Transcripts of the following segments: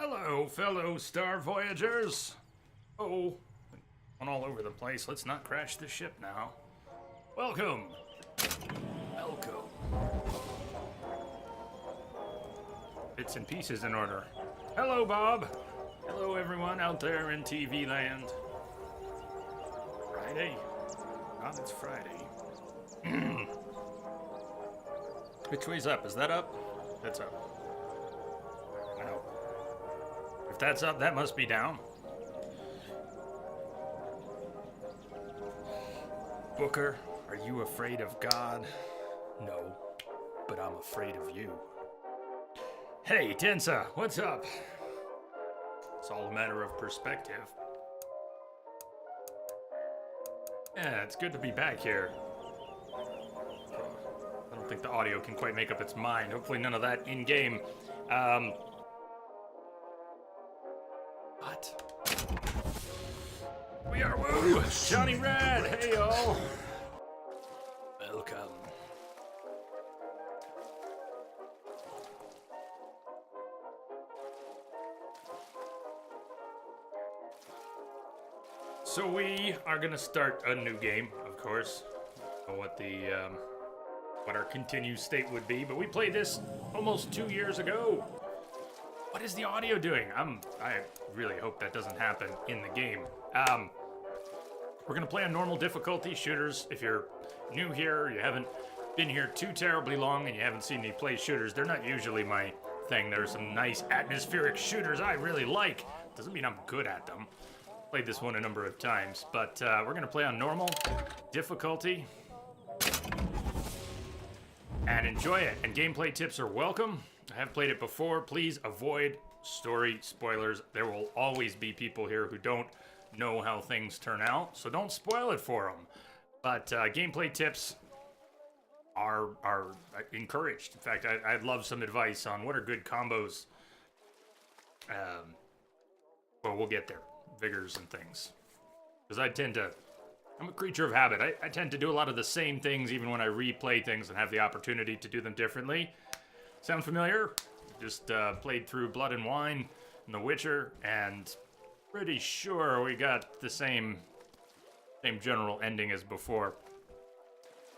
Hello, fellow Star Voyagers! Oh, going all over the place. Let's not crash the ship now. Welcome! Welcome. Bits and pieces in order. Hello, Bob! Hello, everyone out there in TV land. Friday? God, it's Friday. Which way's up? Is that up? That's up. Now, if that's up, that must be down. Booker, are you afraid of God? No, but I'm afraid of you. Hey, Tensa, what's up? It's all a matter of perspective. Yeah, it's good to be back here. I don't think the audio can quite make up its mind. Hopefully none of that in-game. What? We are woo! Johnny Rad, hey y'all! Welcome. So we are gonna start a new game, of course. I don't know what our continued state would be, but we played this almost 2 years ago. What is the audio doing? I really hope that doesn't happen in the game. We're gonna play on normal difficulty shooters. If you're new here, you haven't been here too terribly long, and you haven't seen me play shooters, they're not usually my thing. There are some nice atmospheric shooters I really like. Doesn't mean I'm good at them. Played this one a number of times, but we're gonna play on normal difficulty and enjoy it. And gameplay tips are welcome. I have played it before. Please avoid story spoilers. There will always be people here who don't know how things turn out, so don't spoil it for them. But gameplay tips are encouraged. In fact, I'd love some advice on what are good combos. Well, we'll get there. Vigors and things. Because I'm a creature of habit. I tend to do a lot of the same things even when I replay things and have the opportunity to do them differently. Sound familiar? Just played through Blood and Wine and The Witcher, and pretty sure we got the same general ending as before.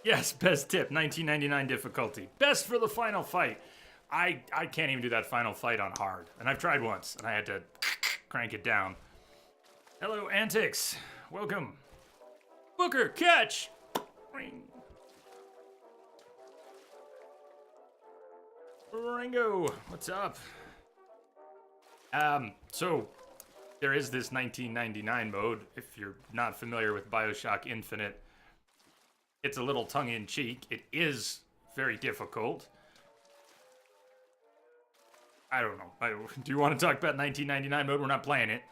Yes, best tip, 1999 difficulty. Best for the final fight. I can't even do that final fight on hard. And I've tried once, and I had to crank it down. Hello, Antics. Welcome. Booker, catch! Ring. Ringo, what's up? So there is this 1999 mode. If you're not familiar with BioShock Infinite, it's a little tongue-in-cheek. It is very difficult. I don't know. Do you want to talk about 1999 mode? We're not playing it.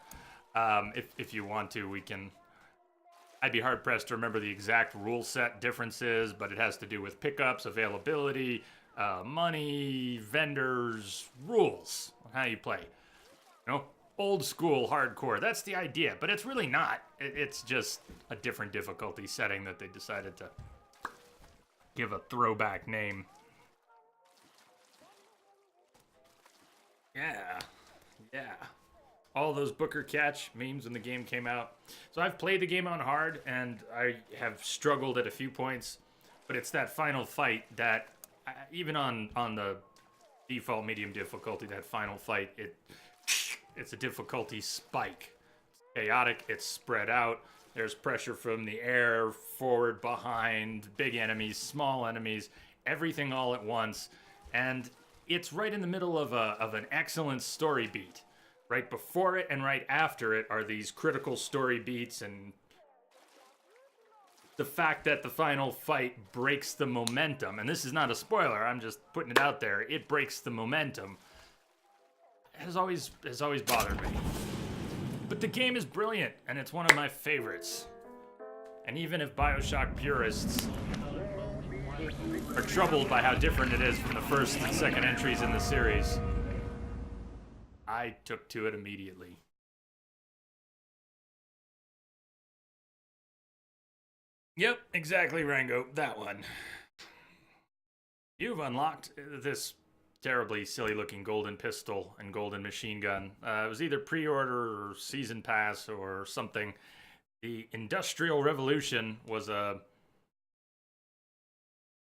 If you want to, we can. I'd be hard-pressed to remember the exact rule set differences, but it has to do with pickups, availability, money, vendors, rules, how you play. You know, old school hardcore. That's the idea, but it's really not. It's just a different difficulty setting that they decided to give a throwback name. Yeah. All those Booker catch memes when the game came out. So I've played the game on hard, and I have struggled at a few points, but it's that final fight that, even on the default medium difficulty, that final fight, it's a difficulty spike. It's chaotic, it's spread out, there's pressure from the air, forward, behind, big enemies, small enemies, everything all at once, and it's right in the middle of an excellent story beat. Right before it and right after it are these critical story beats, and the fact that the final fight breaks the momentum, and this is not a spoiler, I'm just putting it out there, it breaks the momentum, has always bothered me. But the game is brilliant, and it's one of my favorites. And even if BioShock purists are troubled by how different it is from the first and second entries in the series, I took to it immediately. Yep, exactly, Rango. That one. You've unlocked this terribly silly looking golden pistol and golden machine gun. It was either pre-order or season pass or something. The Industrial Revolution was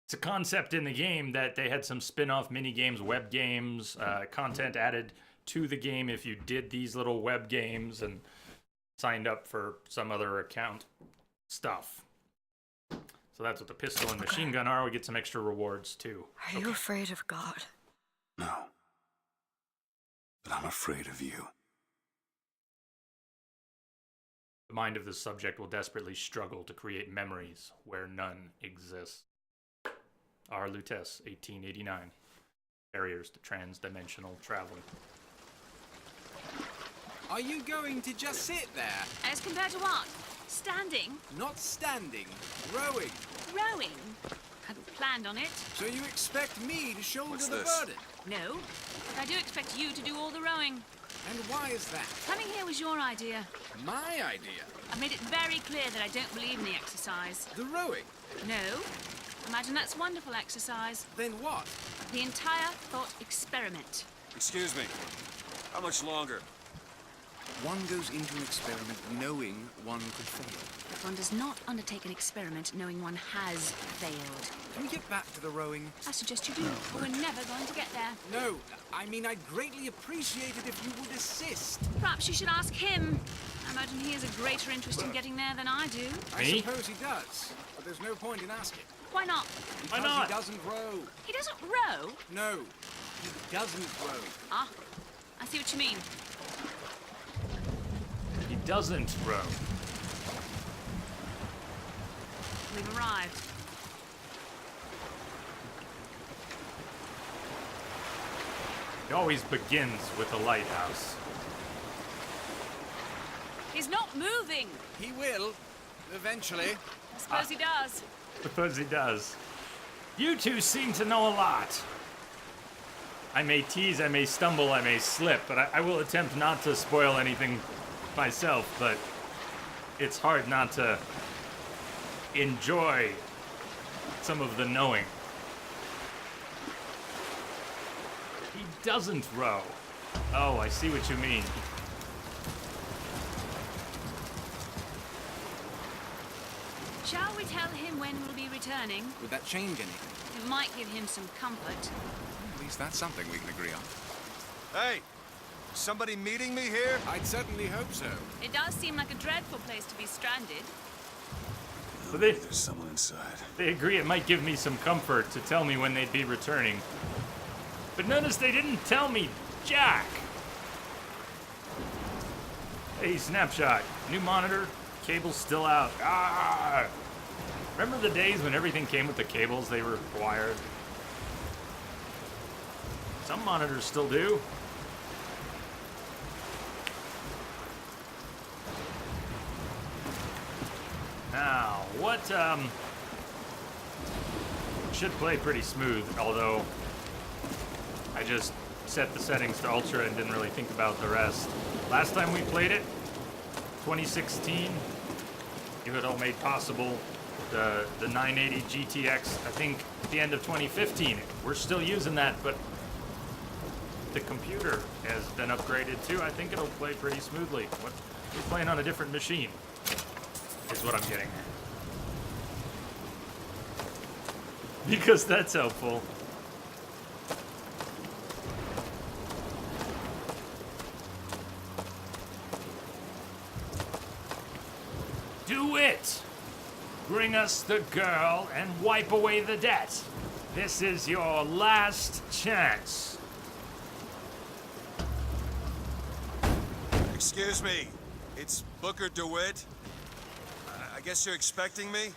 it's a concept in the game that they had some spin-off mini games, web games, content added to the game if you did these little web games and signed up for some other account stuff. So that's what the pistol and machine gun are. We get some extra rewards too. Are you afraid of God? No. But I'm afraid of you. The mind of the subject will desperately struggle to create memories where none exist. R. Lutece, 1889. Barriers to trans-dimensional travel. Are you going to just sit there? As compared to what? Standing? Not standing, rowing. Rowing? Hadn't planned on it. So you expect me to shoulder What's the this? burden? No. But I do expect you to do all the rowing. And why is that? Coming here was your idea. My idea. I've made it very clear that I don't believe in the exercise. The rowing. No. Imagine that's wonderful exercise. Then what? The entire thought experiment. Excuse me. How much longer? One goes into an experiment knowing one could fail. But one does not undertake an experiment knowing one has failed. Can we get back to the rowing? I suggest you do, or we're never going to get there. No, I mean I'd greatly appreciate it if you would assist. Perhaps you should ask him. I imagine he has a greater interest in getting there than I do. I Me? suppose he does, but there's no point in asking. Why not? Because not? he doesn't row. He doesn't row. No, he doesn't row. Ah, I see what you mean. He doesn't row. We've arrived. It always begins with a lighthouse. He's not moving. He will, eventually. I suppose he does. Suppose he does. You two seem to know a lot. I may tease, I may stumble, I may slip, but I will attempt not to spoil anything myself, but it's hard not to enjoy some of the knowing. He doesn't row. Oh, I see what you mean. Shall we tell him when we'll be returning? Would that change anything? It might give him some comfort. At least that's something we can agree on. Hey! Somebody meeting me here? I'd certainly hope so. It does seem like a dreadful place to be stranded. But they, There's someone inside. they agree it might give me some comfort to tell me when they'd be returning. But notice they didn't tell me Jack. Hey, snapshot. New monitor. Cable's still out. Ah! Remember the days when everything came with the cables they were wired? Some monitors still do. Now, what, should play pretty smooth, although I just set the settings to ultra and didn't really think about the rest. Last time we played it, 2016, it was all made possible. The 980 GTX, I think at the end of 2015. We're still using that, but the computer has been upgraded too. I think it'll play pretty smoothly. We're playing on a different machine, is what I'm getting at. Because that's helpful. Do it! Bring us the girl and wipe away the debt. This is your last chance. Excuse me. It's Booker DeWitt. I guess you're expecting me?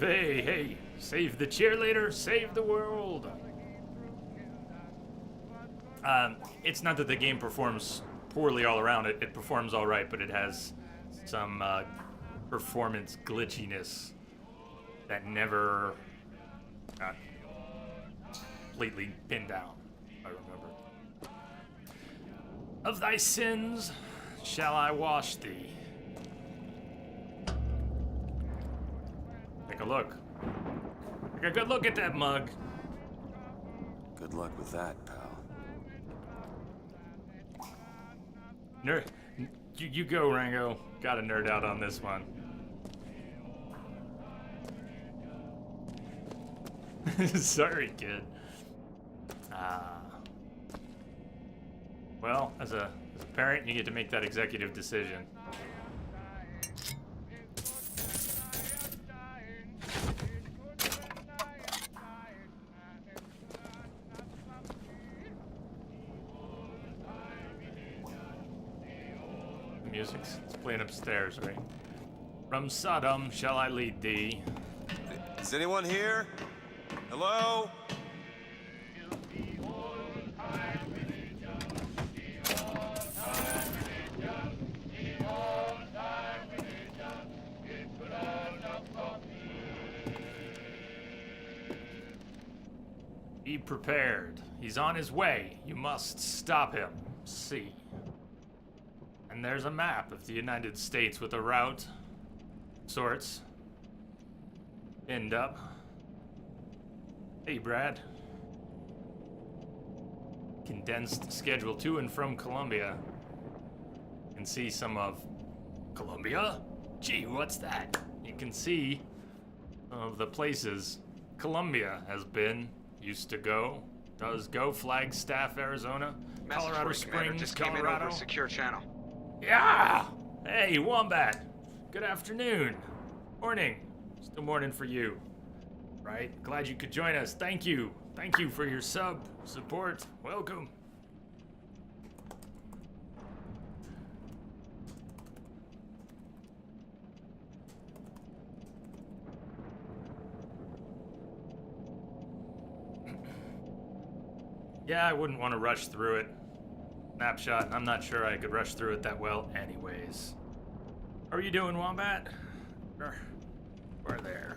Hey, hey, save the cheerleader, save the world. It's not that the game performs poorly all around. It performs all right, but it has some performance glitchiness that never got completely pinned down, I remember. Of thy sins shall I wash thee. Take a look. Take a good look at that mug. Good luck with that, pal. Nerd, you go, Rango. Gotta nerd out on this one. Sorry, kid. Well, as a parent, you get to make that executive decision. The music's playing upstairs, right? From Sodom shall I lead thee. Is anyone here? Hello? Be prepared. He's on his way. You must stop him. See. And there's a map of the United States with a route. Sorts. Pinned up. Hey, Brad. Condensed schedule to and from Columbia. You can see some of Columbia? Gee, what's that? You can see some of the places Columbia has been, used to go, does go. Flagstaff, Arizona, Colorado Springs, just came in Colorado. over secure channel. Yeah! Hey, Wombat. Good afternoon. Morning. Still morning for you. Right? Glad you could join us. Thank you. Thank you for your support. Welcome. Yeah, I wouldn't want to rush through it. Snapshot, I'm not sure I could rush through it that well anyways. How are you doing, Wombat? We're there.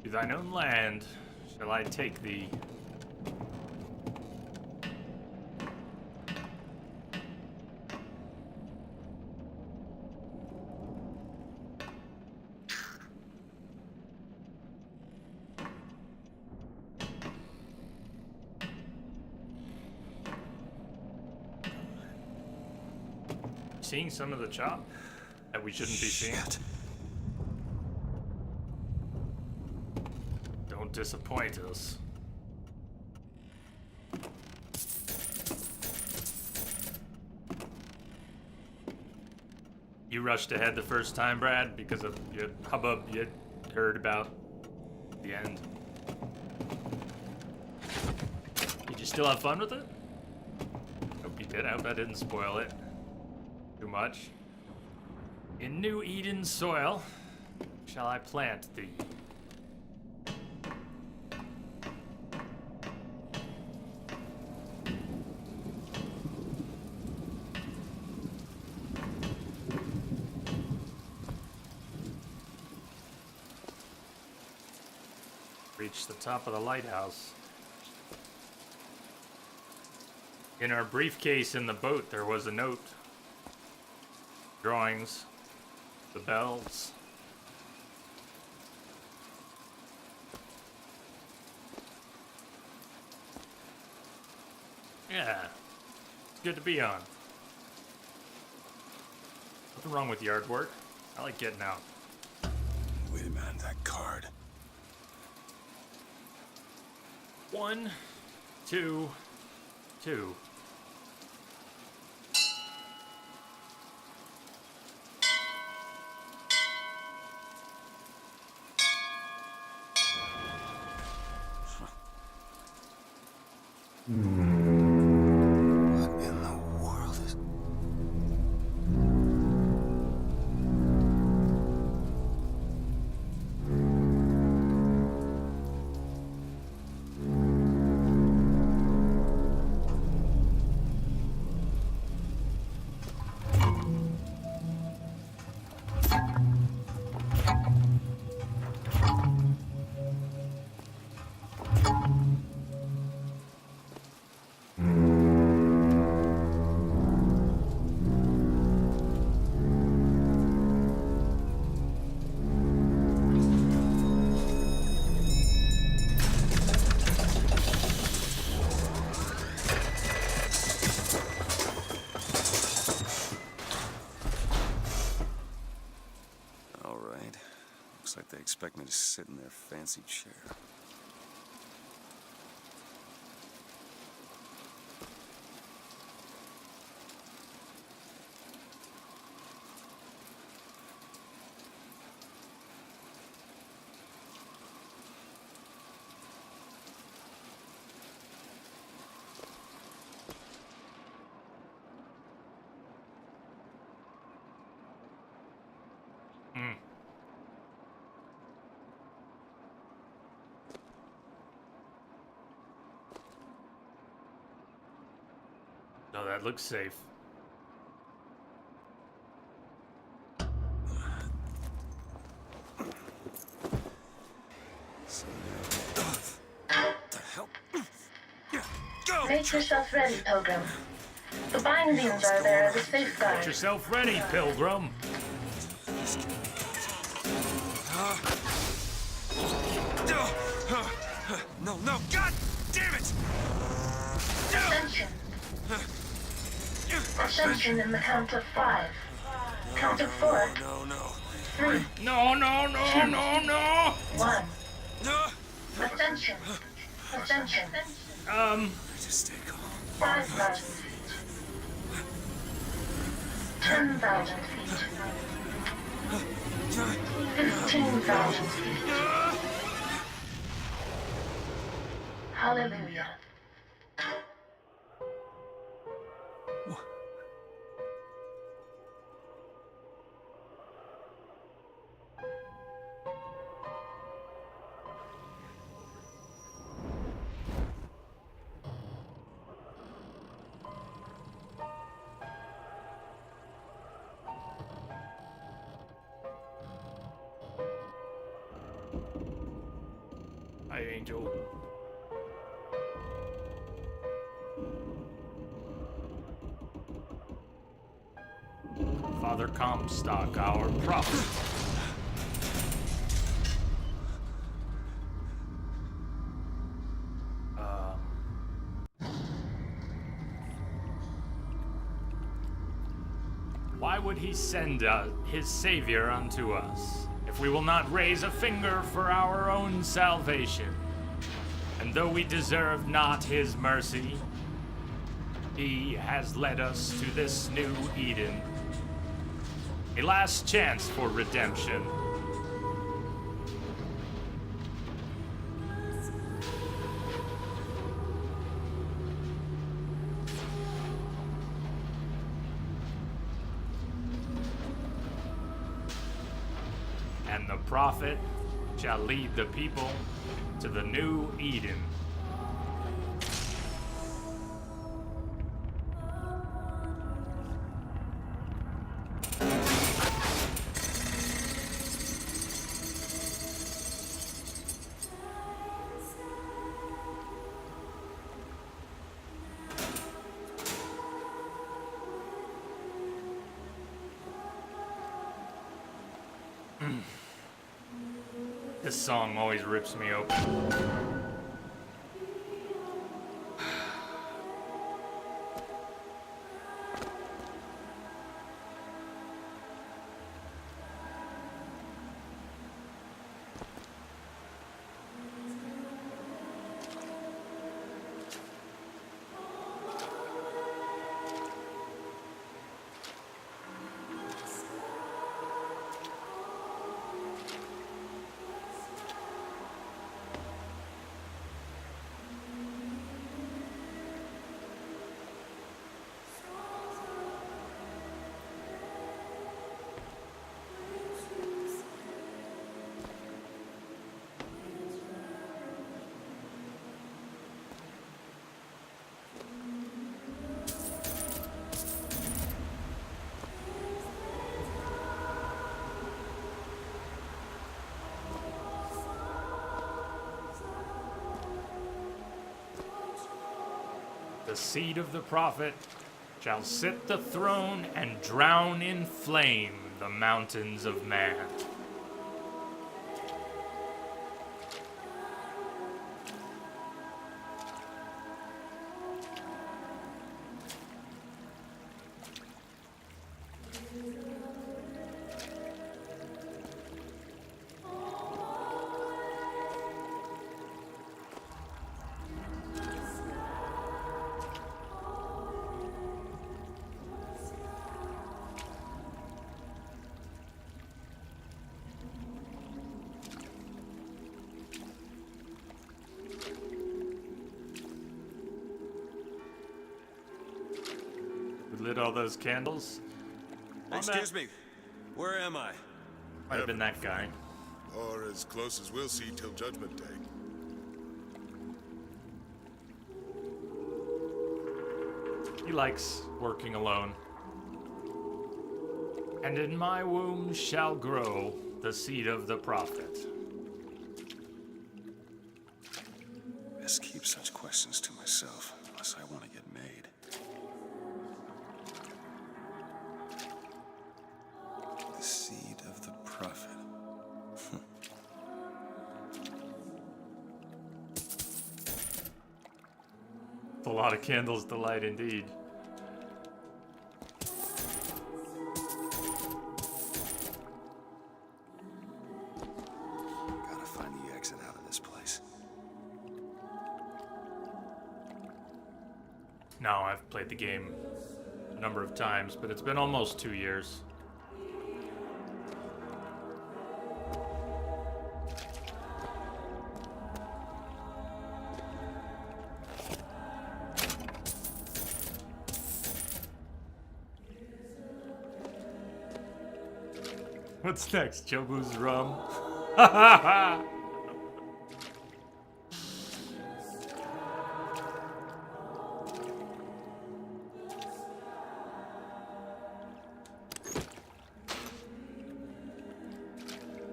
To thine own land shall I take thee. Seeing some of the chop that we shouldn't be seeing. Don't disappoint us. You rushed ahead the first time, Brad, because of your hubbub you had heard about the end. Did you still have fun with it? Hope you did. I hope I didn't spoil it too much. In New Eden soil shall I plant thee. Reach the top of the lighthouse. In our briefcase in the boat, there was a note. Drawings. The bells. Yeah. It's good to be on. Nothing wrong with yard work. I like getting out. Wait a minute, that card. 1, 2, 2. What in the world is... they expect me to sit in their fancy chair. No, that looks safe. Make yourself ready, Pilgrim. The bindings are there as a safeguard. Get yourself ready, Pilgrim. No, God damn it! Ascension. Ascension in the count of 5. Count of 4. No. 3. No. 1. No! Ascension. Ascension. Just stay calm. 5,000 feet. 10,000 feet. 15,000 feet. Hallelujah. Hi, Angel. Father Comstock, our prophet. Why would he send his savior unto us, if we will not raise a finger for our own salvation? And though we deserve not his mercy, he has led us to this new Eden, a last chance for redemption. And the prophet shall lead the people to the new Eden. This song always rips me open. The seed of the prophet shall sit the throne and drown in flame the mountains of man. lit all those candles. Excuse me. Where am I? Might have been that guy. Or as close as we'll see till Judgment Day. He likes working alone. And in my womb shall grow the seed of the prophet. Best keep such questions to myself, unless I want to get made. The seed of the prophet. It's a lot of candles to light indeed. Gotta find the exit out of this place. Now, I've played the game a number of times, but it's been almost 2 years. What's next? Chobu's rum?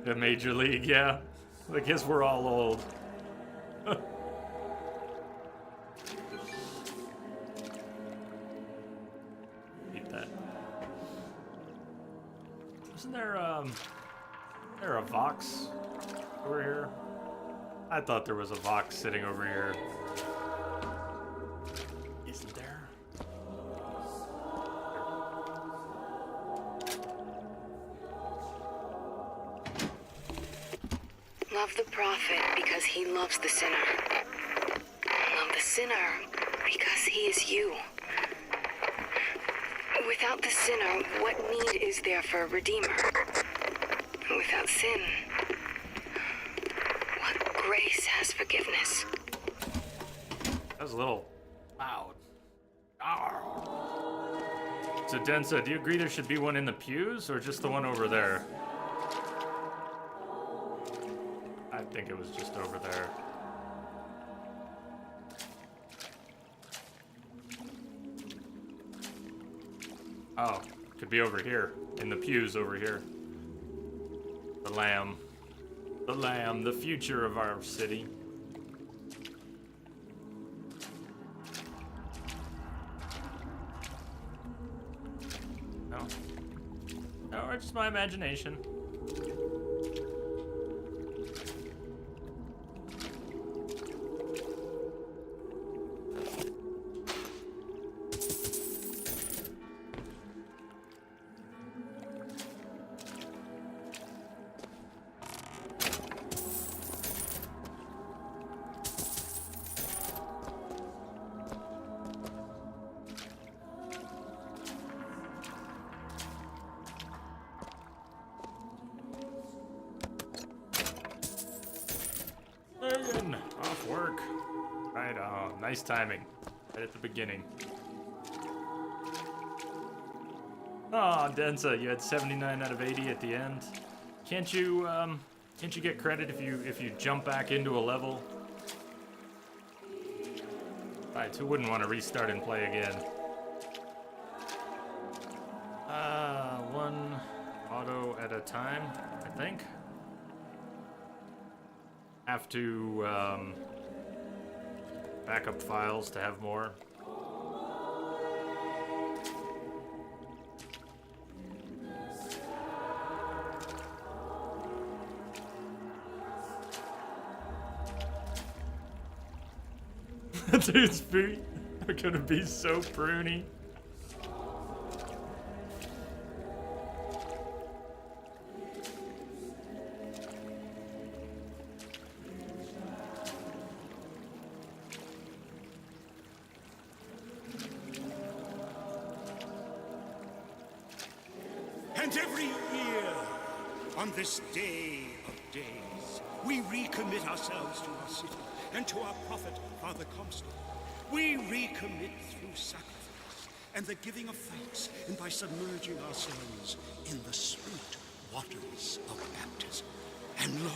The Major League, yeah. I guess we're all old. Eat that. Isn't there a Vox over here? I thought there was a Vox sitting over here. Isn't there? Love the prophet because he loves the sinner. Love the sinner because he is you. Without the sinner, what need is there for a redeemer? Without sin, what grace has forgiveness? That was a little loud. Arr. So Densa, do you agree there should be one in the pews or just the one over there? I think it was just over there. Oh, could be over here, in the pews over here. The lamb. The lamb, the future of our city. No. No, it's just my imagination. Off work. Right, nice timing. Right at the beginning. Oh, Densa, you had 79 out of 80 at the end. Can't you get credit if you jump back into a level? Right, who wouldn't want to restart and play again? One auto at a time, I think. Have to back up files to have more. Dude's feet are gonna be so pruny. And every year, on this day of days, we recommit ourselves to our city and to our prophet, Father Comstock. We recommit through sacrifice and the giving of thanks, and by submerging ourselves in the sweet waters of baptism. And lo,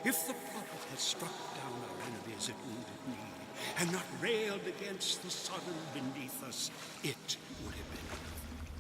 if the prophet had struck down our enemies at wounded knee, and not railed against the Sodom beneath us, it would have been enough.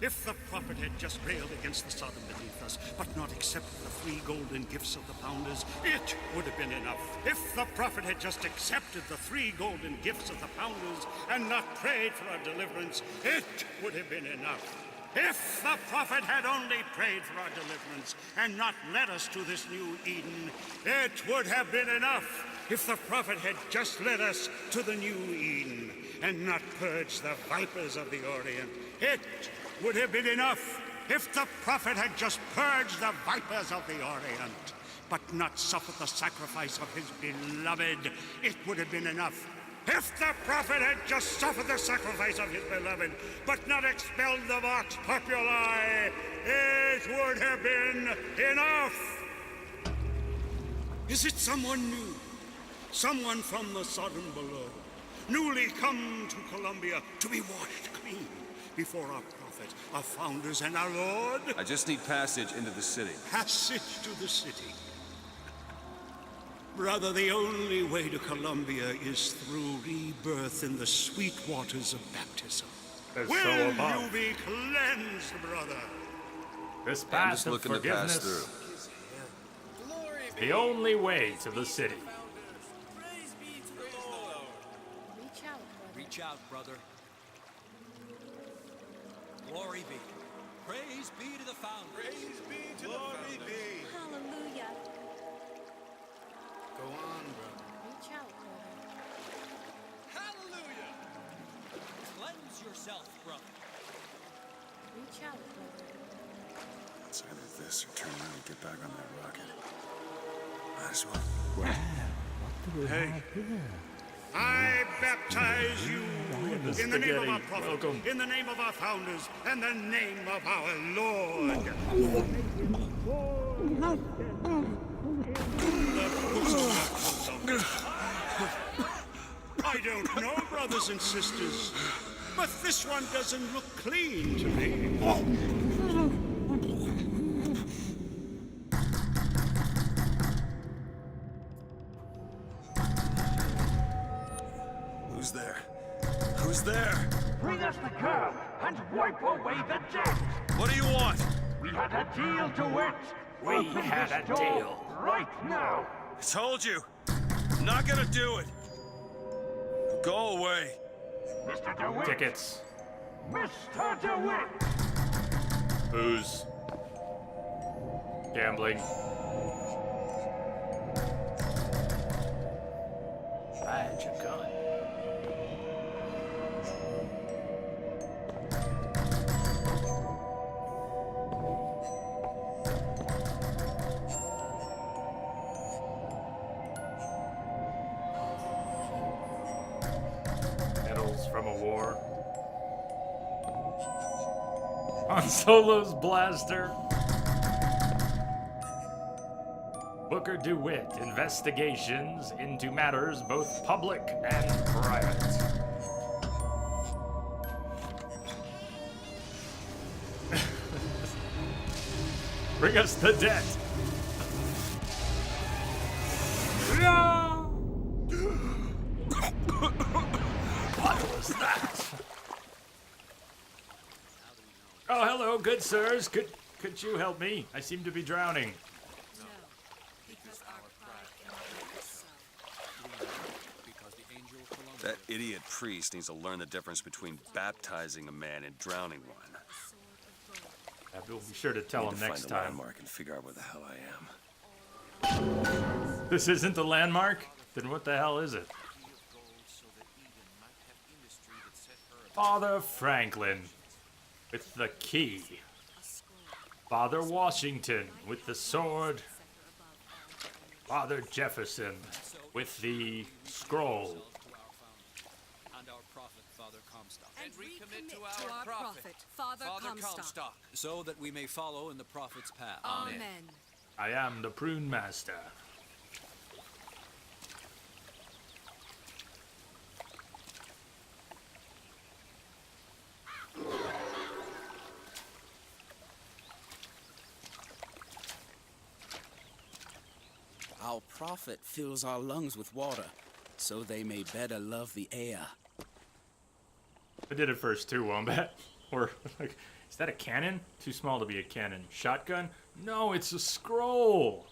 If the prophet had just railed against the Sodom beneath us, but not accepted the 3 golden gifts of the founders, it would have been enough. If the prophet had just accepted the 3 golden gifts of the founders, and not prayed for our deliverance, it would have been enough. If the prophet had only prayed for our deliverance, and not led us to this new Eden, it would have been enough. If the prophet had just led us to the new Eden, and not purged the vipers of the Orient, it would have been enough. If the prophet had just purged the vipers of the Orient, but not suffered the sacrifice of his beloved, it would have been enough. If the prophet had just suffered the sacrifice of his beloved, but not expelled the vox populi, it would have been enough. Is it someone new? Someone from the Sodom below, newly come to Columbia to be washed clean before our prophet, our founders, and our Lord? I just need passage into the city. Passage to the city. Brother, the only way to Columbia is through rebirth in the sweet waters of baptism. They're Will so above. you be cleansed, brother? This I'm path just of looking to pass forgiveness through. is the only way to the city. Reach out, brother. Glory be. Praise be to the founder. Praise be to the founders. Hallelujah. Go on, brother. Reach out, brother. Hallelujah. Cleanse yourself, brother. Reach out, brother. It's either this or turn around and get back on that rocket. Might as well. Hey, I baptize you in the name of our prophet, Welcome. in the name of our founders, and the name of our Lord. I don't know, brothers and sisters, but this one doesn't look clean to me. Who's there? Who's there? Bring us the girl and wipe away the debt. What do you want? We had a deal to it. We Open had this a door deal. right now. I told you. I'm not gonna do it. Go away. Mr. DeWitt. Tickets. Mr. DeWitt. Booze. Gambling. Hide your gun. Medals from a war. Han Solo's blaster. Booker DeWitt investigations into matters both public and private. Bring us the debt. No! What was that? Oh, hello, good sirs. Could you help me? I seem to be drowning. That idiot priest needs to learn the difference between baptizing a man and drowning one. We'll be sure to tell Need him to next find the time. landmark and figure out where the hell I am. This isn't the landmark? Then what the hell is it? Father Franklin with the key. Father Washington with the sword. Father Jefferson with the scroll. And our prophet, Father Comstock. And recommit to our prophet, Father Comstock, so that we may follow in the prophet's path. Amen. I am the prune master. Our prophet fills our lungs with water, so they may better love the air. I did it first too, Wombat. Or, like, is that a cannon? Too small to be a cannon. Shotgun? No, it's a scroll.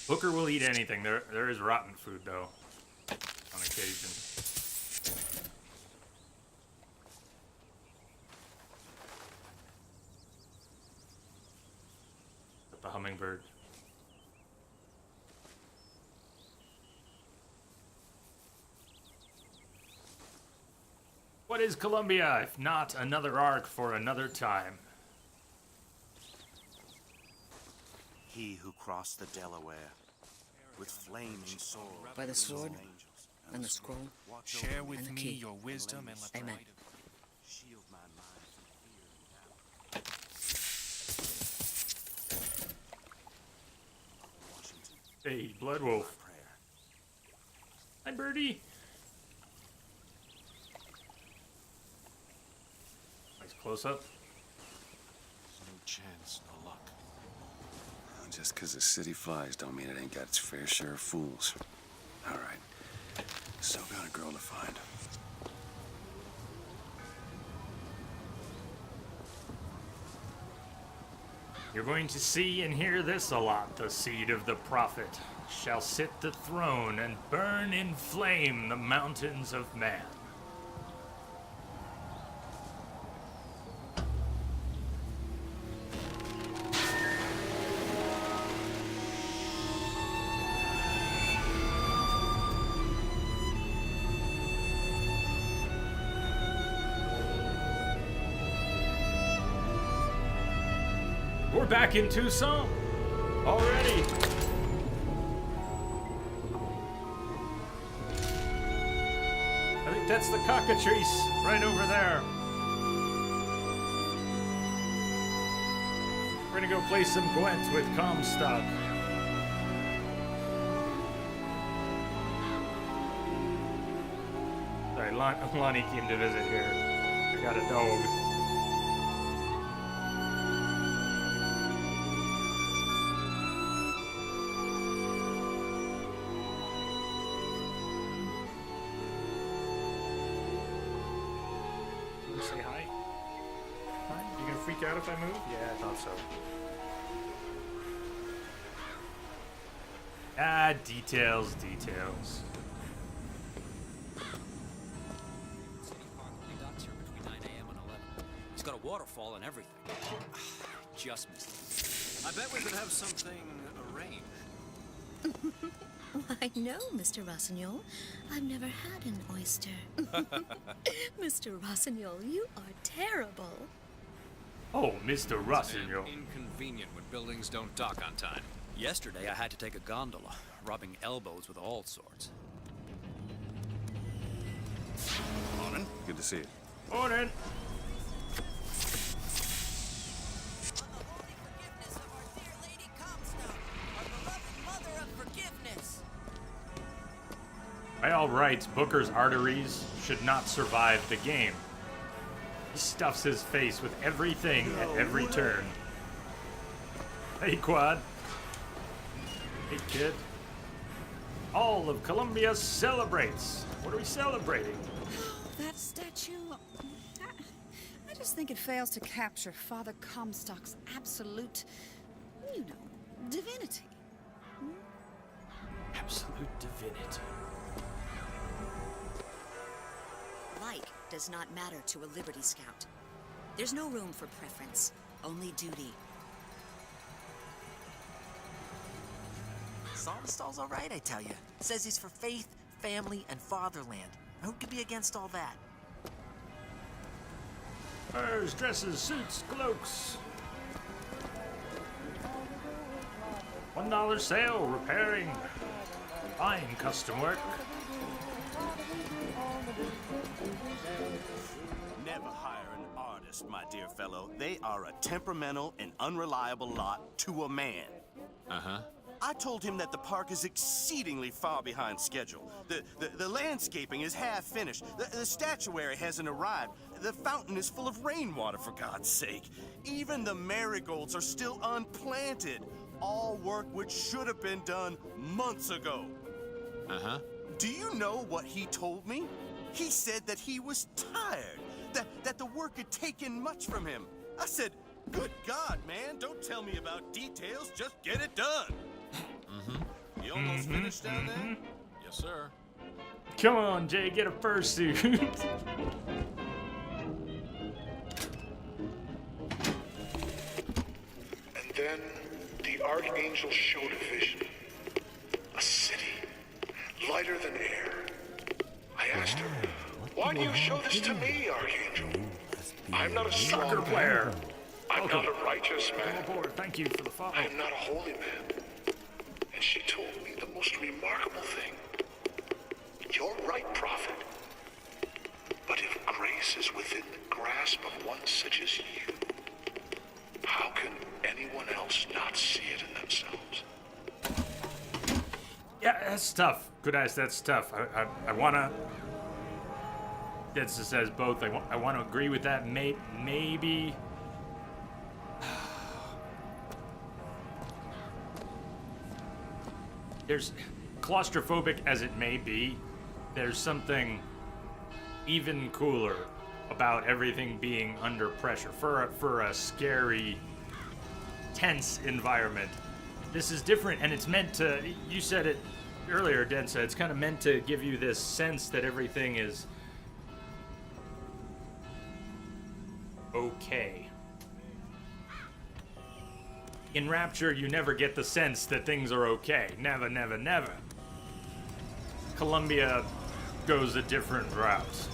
Booker will eat anything. There is rotten food, though, on occasion. The hummingbird. What is Columbia, if not another arc for another time? He who crossed the Delaware with flaming sword. By the sword and the scroll. Share with and the me key. your wisdom and let the Amen. light of Shield my mind from fear and doubt. Washington. Hey, Blood Wolf. Hi, Birdie. Nice close up. No chance, no luck. Just because the city flies don't mean it ain't got its fair share of fools. All right. Still got a girl to find. You're going to see and hear this a lot. The seed of the prophet shall sit the throne and burn in flame the mountains of man. We're back in Tucson already. I think that's the cockatrice right over there. We're gonna go play some Gwent with Comstock. Sorry, Lonnie came to visit here. We got a dog. Say hi? Hi? You gonna freak out if I move? Yeah, I thought so. Ah, details, details. He's got a waterfall and everything. Just missed it. I bet we could have something arranged. Why, no, Mr. Rossignol. I've never had an oyster. Mr. Rossignol, you are terrible. Oh, Mr. Rossignol. Inconvenient when buildings don't dock on time. Yesterday, I had to take a gondola, rubbing elbows with all sorts. Morning. Good to see you. Morning. By all rights, Booker's arteries should not survive the game. He stuffs his face with everything at every turn. Hey, Quad. Hey, kid. All of Columbia celebrates. What are we celebrating? That statue. I just think it fails to capture Father Comstock's absolute, divinity. Absolute divinity. Like does not matter to a Liberty Scout. There's no room for preference, only duty. Saltonstall's all right, I tell you. Says he's for faith, family, and fatherland. Who could be against all that? Furs, dresses, suits, cloaks. $1 sale, repairing, buying custom work. Never hire an artist, my dear fellow. They are a temperamental and unreliable lot to a man. Uh-huh. I told him that the park is exceedingly far behind schedule. The landscaping is half finished. The statuary hasn't arrived. The fountain is full of rainwater, for God's sake. Even the marigolds are still unplanted. All work which should have been done months ago. Uh-huh. Do you know what he told me? He said that he was tired, that the work had taken much from him. I said, good God, man, don't tell me about details, just get it done. Mm-hmm. You almost finished down there? Yes, sir. Come on, Jay, get a fursuit. And then the Archangel showed a vision. A city, lighter than air. I asked her, why do you show this to me, Archangel? I'm not a Soccer strong player. man. I'm not a righteous man. Thank you for the follow. I'm not a holy man. And she told me the most remarkable thing. You're right, prophet. But if grace is within the grasp of one such as you, how can anyone else not see it in themselves? Yeah, that's tough. Good eyes, that's tough. I wanna. It says both. I want to agree with that. Maybe. There's claustrophobic as it may be. There's something even cooler about everything being under pressure for a scary, tense environment. This is different, and it's meant to. You said it earlier, Densa. It's kind of meant to give you this sense that everything is okay. In Rapture, you never get the sense that things are okay. Never, never, never. Columbia goes a different route.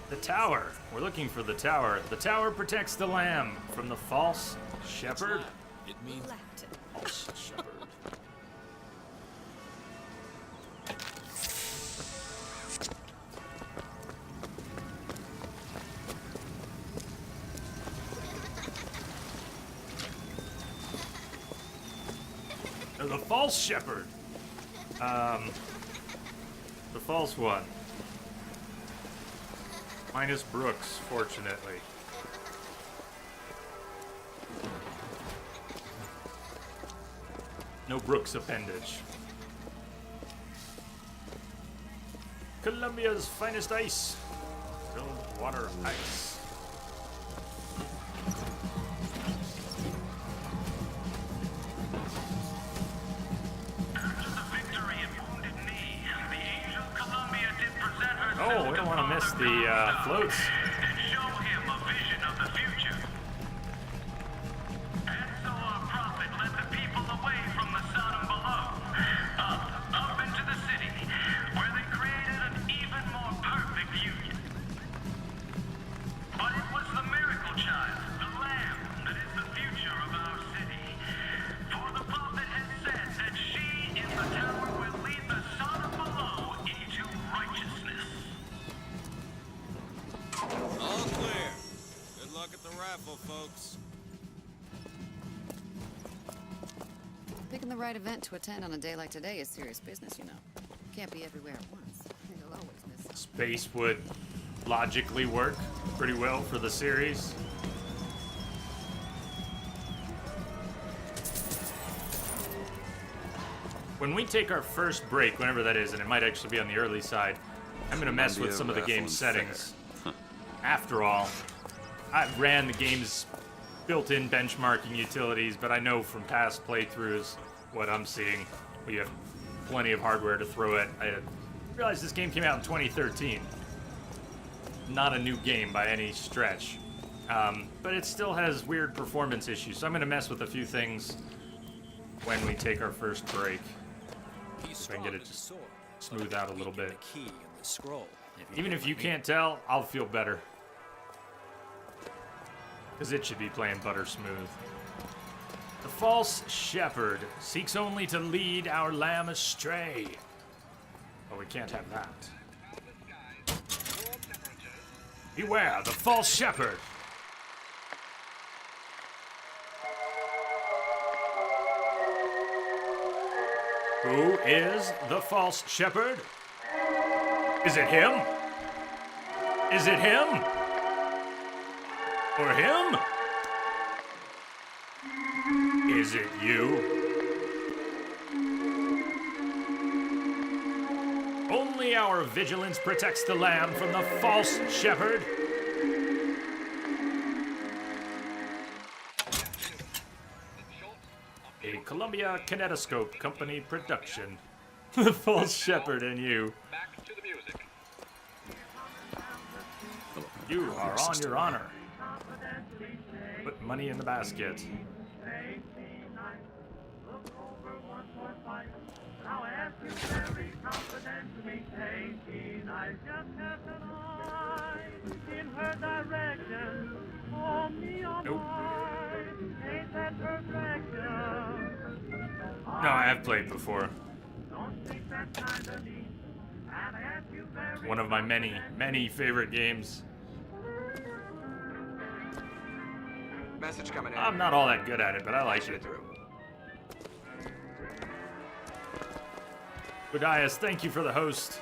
The tower. We're looking for the tower. The tower protects the lamb from the false shepherd. It means false shepherd. The false shepherd. The false one. Minus Brooks, fortunately. No Brooks appendage. Columbia's finest ice. Filled water ice. Oh, we don't want to miss the floats. Folks. Picking the right event to attend on a day like today is serious business, you know. Can't be everywhere at once. You'll always miss something. Space would logically work pretty well for the series. When we take our first break, whenever that is, and it might actually be on the early side, I'm gonna mess with some of the game's settings. After all, I ran the game's built-in benchmarking utilities, but I know from past playthroughs what I'm seeing. We have plenty of hardware to throw at. I realized this game came out in 2013. Not a new game by any stretch. But it still has weird performance issues, so I'm going to mess with a few things when we take our first break. So I can get it just smooth out a little bit. Even if you can't tell, I'll feel better. Because it should be playing butter smooth. The false shepherd seeks only to lead our lamb astray. Oh, we can't have that. Beware the false shepherd. Who is the false shepherd? Is it him? Is it him? Or him? Is it you? Only our vigilance protects the lamb from the false shepherd. A Columbia Kinetoscope Company production. The false shepherd and you. You are on your honor. Put money in the basket. Nope. No, I have played before. One of my many, many favorite games. Message coming in. I'm not all that good at it, but I like it. Budias, thank you for the host.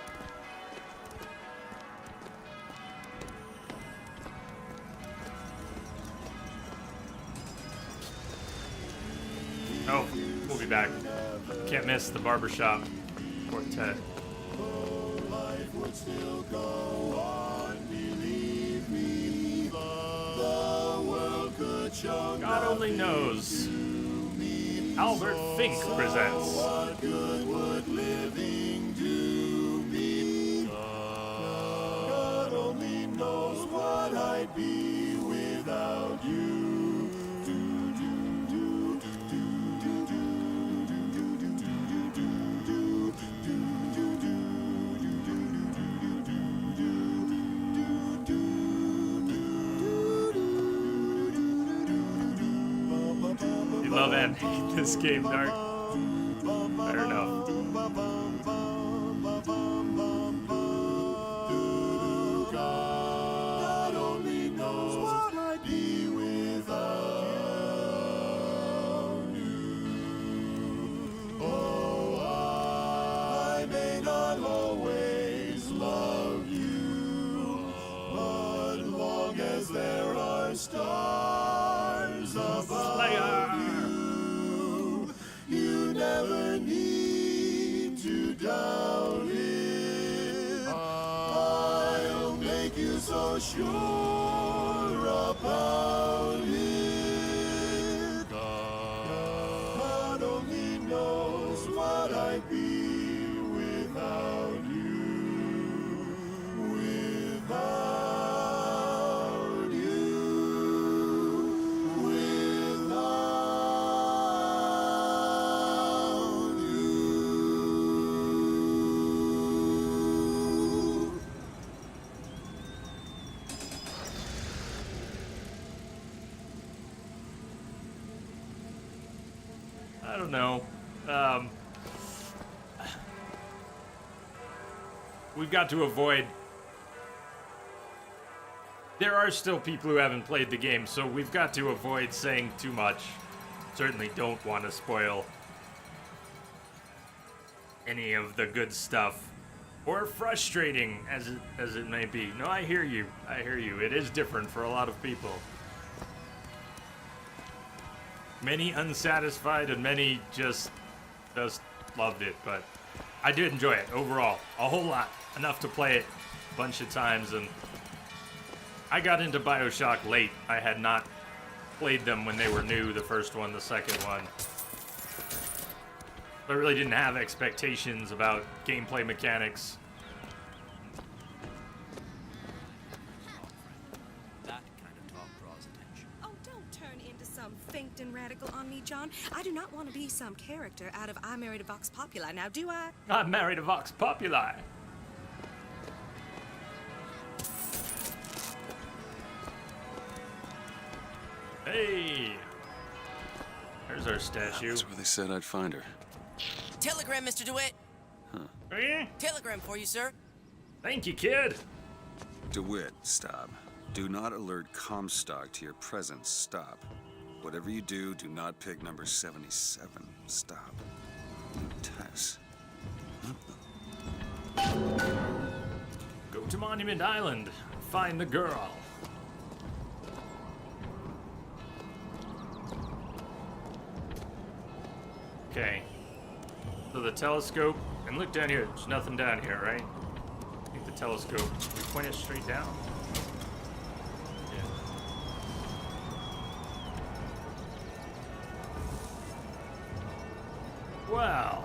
Oh, we'll be back. Can't miss the barbershop quartet. Life would still go on, believe me. The world could show God only knows. Albert Fink presents. What good would living do me? God only knows what I'd be without you. You love and hate this game, Dark. Fair enough. God only knows what I'd be without you. Oh, I may not always love you, but long as there are stars above you, you never need to doubt it. I'll make you so sure about it. God only knows what I'd be without you. Without you. Without you. I don't know. We've got to avoid. There are still people who haven't played the game, so we've got to avoid saying too much. Certainly don't want to spoil any of the good stuff. Or frustrating as it may be. No, I hear you. I hear you. It is different for a lot of people. Many unsatisfied and many just loved it, but I did enjoy it overall. A whole lot. Enough to play it a bunch of times, and I got into BioShock late. I had not played them when they were new, the first one, the second one. I really didn't have expectations about gameplay mechanics. That kind of talk draws attention. Oh, don't turn into some Finkton radical on me, John. I do not want to be some character out of I Married a Vox Populi, now do I? I married a Vox Populi. Hey! There's our statue. That's where they said I'd find her. Telegram, Mr. DeWitt. Eh? Telegram for you, sir. Thank you, kid. DeWitt, stop. Do not alert Comstock to your presence. Stop. Whatever you do, do not pick number 77. Stop. Tess. Go to Monument Island. Find the girl. Okay. So the telescope, and look down here. There's nothing down here, right? I think the telescope. We point it straight down. Yeah. Wow.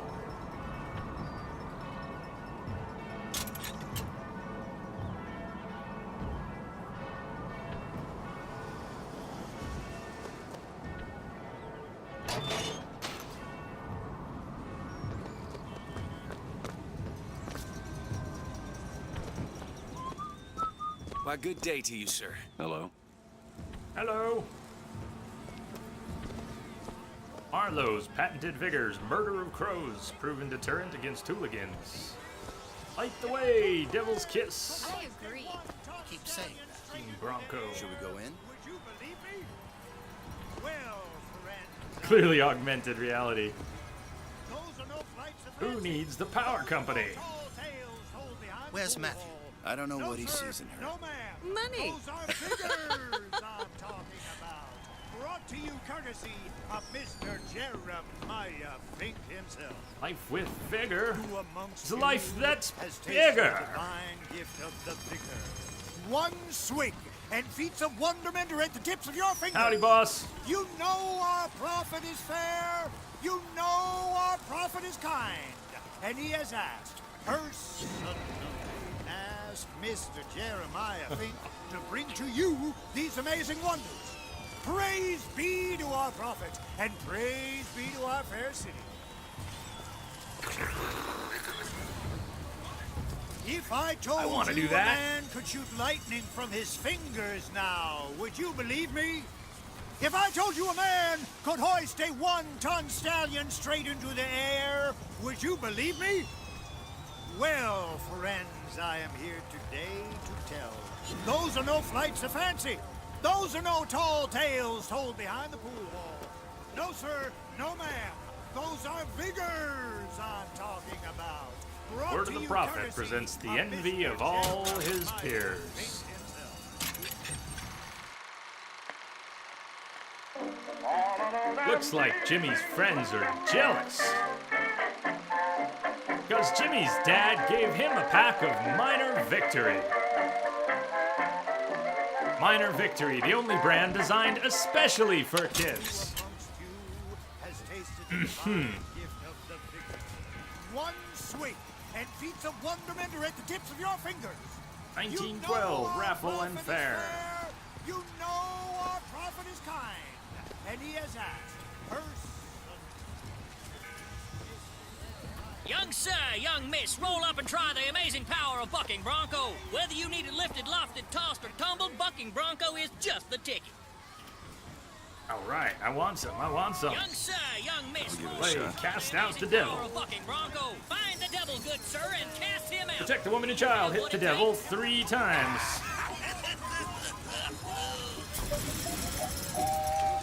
Why, good day to you, sir. Hello. Hello. Arlo's patented vigors, murder of crows, proven deterrent against hooligans. Light the way, Devil's Kiss. I agree. Keep saying that. King Bronco. Should we go in? Would you believe me? Well, friends. Clearly augmented reality. Those are no flights of Who needs the power company? Where's Matthew? I don't know what he sees in her. No, ma'am. Money. Those are figures I'm talking about. Brought to you courtesy of Mr. Jeremiah Fink himself. Life with vigor. Who amongst It's a you life that's has tasted bigger. the divine gift of the vigor? One swig, and feats of wonderment are at the tips of your fingers. Howdy, boss. You know our prophet is fair. You know our prophet is kind. And he has asked, personally, asked Mr. Jeremiah Fink to bring to you these amazing wonders. Praise be to our prophet, and praise be to our fair city. If I told wanna you do that. a man could shoot lightning from his fingers now, would you believe me? If I told you a man could hoist a 1-ton stallion straight into the air, would you believe me? Well, friends, I am here today to tell. Those are no flights of fancy. Those are no tall tales told behind the pool hall. No, sir, no, ma'am. Those are vigors I'm talking about. Brought Word to of the you Prophet courtesy presents the of envy Mr. of all Jeremiah his Fink peers. himself. Looks like Jimmy's friends are jealous. Because Jimmy's dad gave him a pack of Minor Victory. Minor Victory, the only brand designed especially for kids. One swing, and feats of wonderment are at the tips of your fingers. 1912 Raffle and Fair. You know our prophet is kind, and he has asked Young sir, young miss, roll up and try the amazing power of Bucking Bronco. Whether you need it lifted, lofted, tossed, or tumbled, Bucking Bronco is just the ticket. All right, I want some. Young sir, young miss, Play Cast Out the Devil. power of Bucking Bronco. Find the devil, good sir, and cast him out. Protect the woman and child. Hit the devil 3 times.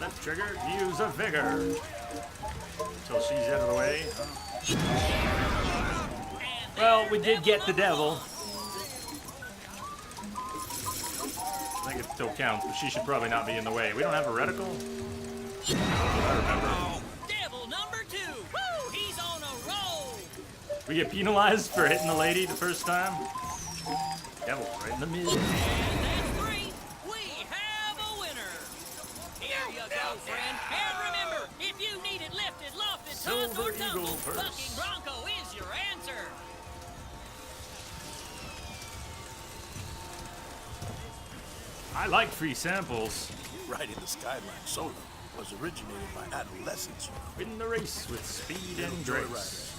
Left trigger, use a vigor. Until she's out of the way. Well, we did get the devil. I think it still counts, but she should probably not be in the way. We don't have a reticle? I remember. Devil number 2. Woo, he's on a roll. We get penalized for hitting the lady the first time? Devil right in the middle. And that's 3. We have a winner. Here you go, friend. And remember, if you need it lifted, lofted, tossed, Silver or tumbled, Eagle purse. Bucking Bronco is your answer. I like free samples. Riding the Skyline Soda was originated by adolescents. Win the race with speed and Little grace. joyriders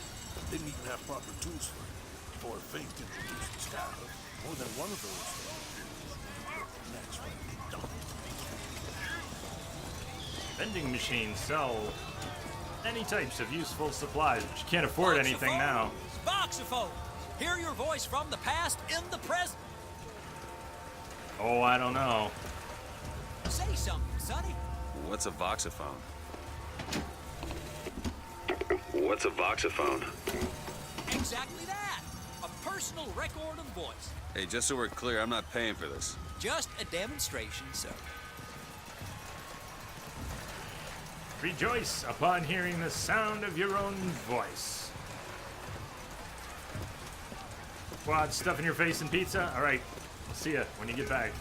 didn't even have proper tools for it. Before Fink introduced the Skyline, more than one of those next one. Vending machines sell any types of useful supplies, but you can't afford anything now. Voxophone! Hear your voice from the past in the present. Oh, I don't know. Say something, Sonny. What's a voxophone? What's a voxophone? Exactly that. A personal record of voice. Hey, just so we're clear, I'm not paying for this. Just a demonstration, sir. Rejoice upon hearing the sound of your own voice. Quad, stuff in your face and pizza? Alright, I'll see ya when you get back.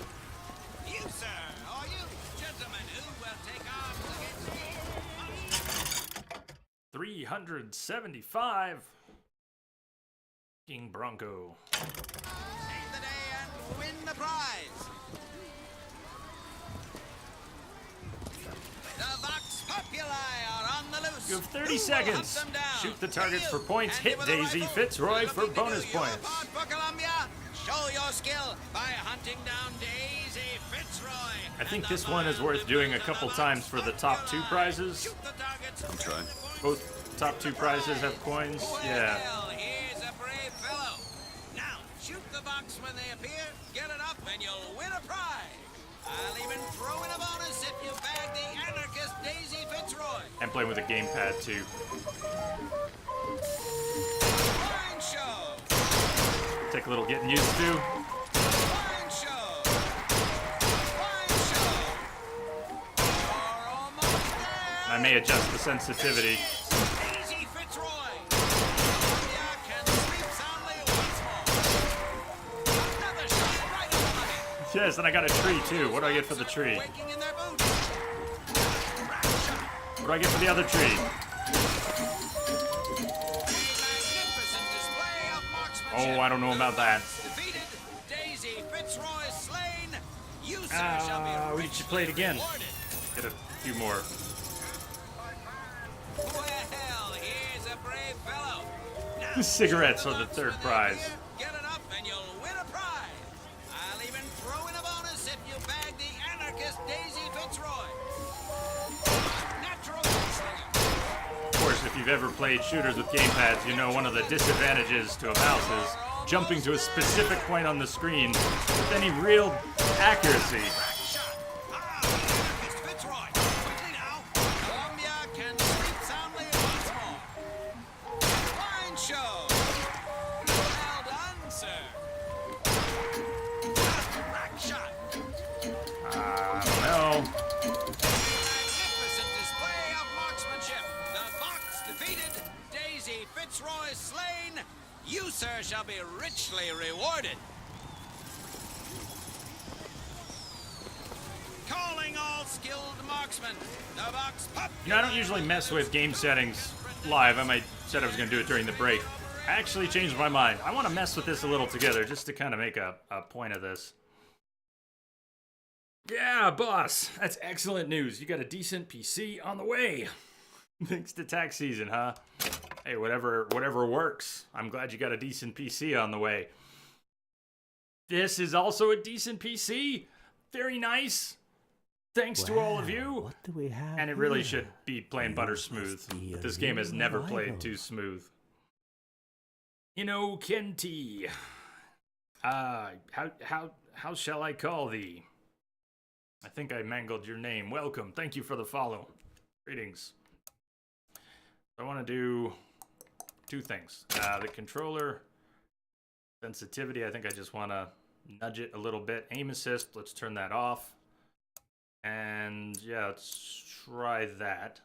You, sir, or you gentlemen who will take our 375. King Bronco. save the day and win the prize. The Vox Populi are on the loose. You have 30 Who will seconds. hunt them down? Shoot the targets You, for points. handy Hit with a Daisy rifle, Fitzroy for looking to bonus do your points. part for Columbia? Show your skill by hunting down Daisy Fitzroy. I think this one is worth doing a couple times for the top 2 prizes. I'm trying. Both top 2 prizes have coins. Yeah. Well, here's a brave fellow. Now, shoot the box when they appear, get it up, and you'll win a prize. I'll even throw in a bonus if you bag the anarchist Daisy Fitzroy. I'm playing with a gamepad too. Fine show. Take a little getting used to. Fine show. Fine show. You're almost there. I may adjust the sensitivity. Daisy Fitzroy. Columbia can sleep soundly once more. Another shot right on the head. Yes, and I got a tree too. What do I get for the tree? Waking in their boots. What do I get for the other tree? Oh, I don't know about that. Defeated, Daisy Fitzroy slain. You, sir, shall be We should play it again. rewarded. Get a few more. Well, here's a brave fellow. Now, Cigarettes are the third prize. get it up and you'll win a prize. I'll even throw in a bonus if you bag the anarchist Daisy Fitzroy. Natural gunslinger. Of course, if you've ever played shooters with gamepads, you know one of the disadvantages to a mouse is jumping to a specific point on the screen with any real accuracy. Anarchist Fitzroy. Quickly now. Columbia can sleep soundly once more. Fine show. Well done, sir. Rack shot. I don't know. Magnificent display of marksmanship. The Fox defeated. Daisy Fitzroy slain. You, sir, shall be richly rewarded. Calling all skilled marksmen. The Vox Pop. You know, I don't usually mess with game settings live. I might said I was going to do it during the break. I actually changed my mind. I want to mess with this a little together just to kind of make a point of this. Yeah, boss. That's excellent news. You got a decent PC on the way. Thanks to tax season, huh? Hey, whatever works. I'm glad you got a decent PC on the way. This is also a decent PC. Very nice. Thanks to all of you. What do we have And it really here? should be playing butter smooth. But this game has never played too smooth. You know, Kenty. How shall I call thee? I think I mangled your name. Welcome. Thank you for the follow. Greetings. I want to do 2 things. The controller sensitivity, I think I just want to nudge it a little bit. Aim assist, let's turn that off. And yeah, let's try that.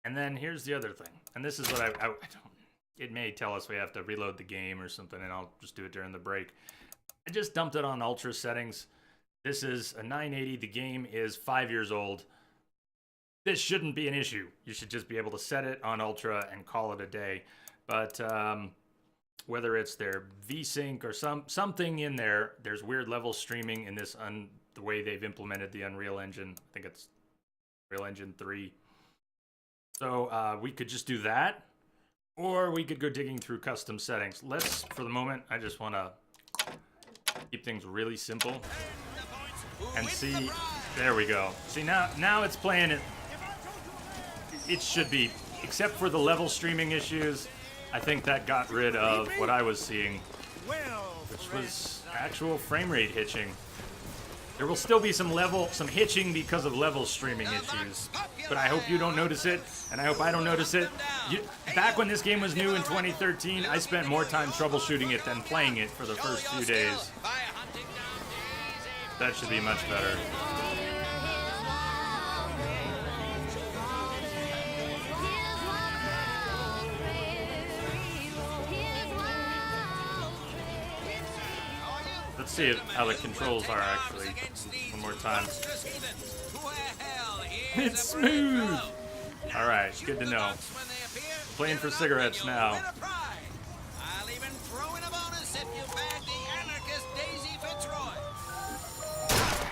And then here's the other thing. And this is what I don't, it may tell us we have to reload the game or something, and I'll just do it during the break. I just dumped it on ultra settings. This is a 980. The game is 5 years old. This shouldn't be an issue. You should just be able to set it on ultra and call it a day. But whether it's their VSync or something in there, there's weird level streaming in this the way they've implemented the Unreal Engine. I think it's Unreal Engine 3. So we could just do that, or we could go digging through custom settings. Let's, for the moment, I just want to keep things really simple and see. There we go. See, now it's playing it. It should be, except for the level streaming issues. I think that got rid of what I was seeing, which was actual frame rate hitching. There will still be some hitching because of level streaming issues, but I hope you don't notice it, and I hope I don't notice it. Back when this game was new in 2013, I spent more time troubleshooting it than playing it for the first few days. That should be much better. Let's see how the controls are actually. One more time. It's smooth! Alright, good to know. Playing for cigarettes now.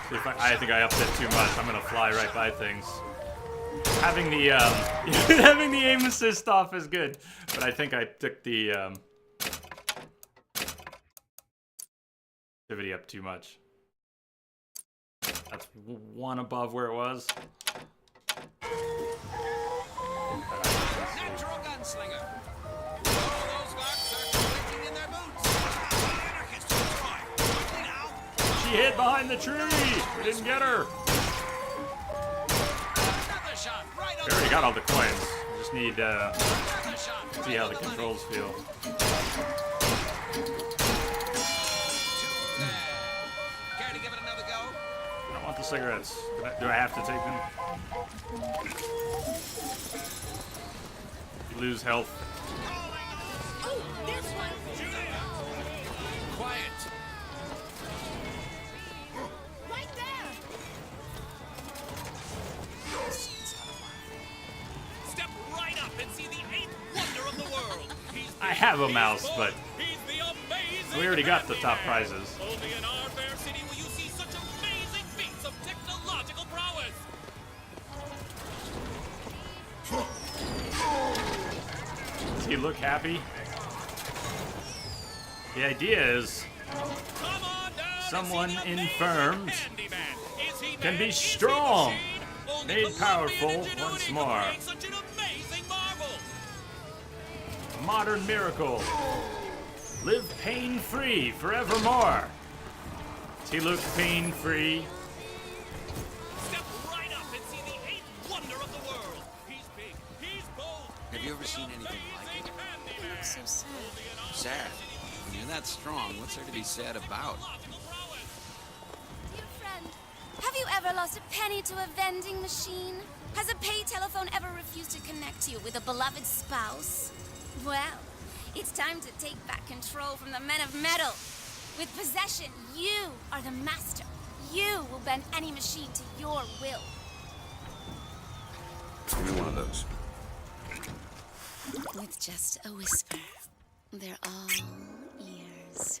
See if I think I upped it too much. I'm gonna fly right by things. Having the having the aim assist off is good, but I think I took the activity up too much. That's one above where it was. Natural gunslinger. Those locks are clicking in their boots. Anarchist destroy. Quickly now. She hid behind the tree. We didn't get her. Another shot right on. We already got all the coins. We just need to see how the controls feel. Care to give it another go? I don't want the cigarettes. Do I have to take them? You lose health. Oh, this one. Quiet. Right there! Step right up and see the eighth wonder of the world. I have a mouse, but we already got the top prizes. Only in our fair city will you see such amazing feats of technological prowess. Does he look happy? The idea is someone infirmed can be strong, made powerful once more. Modern miracle. Live pain-free forevermore. Does he look pain-free? Step right up and see the eighth wonder of the world. He's big, he's bold. Have you ever seen anything like it? Looks so sad. Sad. When you're that strong, what's there to be sad about? Dear friend, have you ever lost a penny to a vending machine? Has a pay telephone ever refused to connect you with a beloved spouse? Well, it's time to take back control from the men of metal. With possession, you are the master. You will bend any machine to your will. Give me one of those. With just a whisper, they're all ears.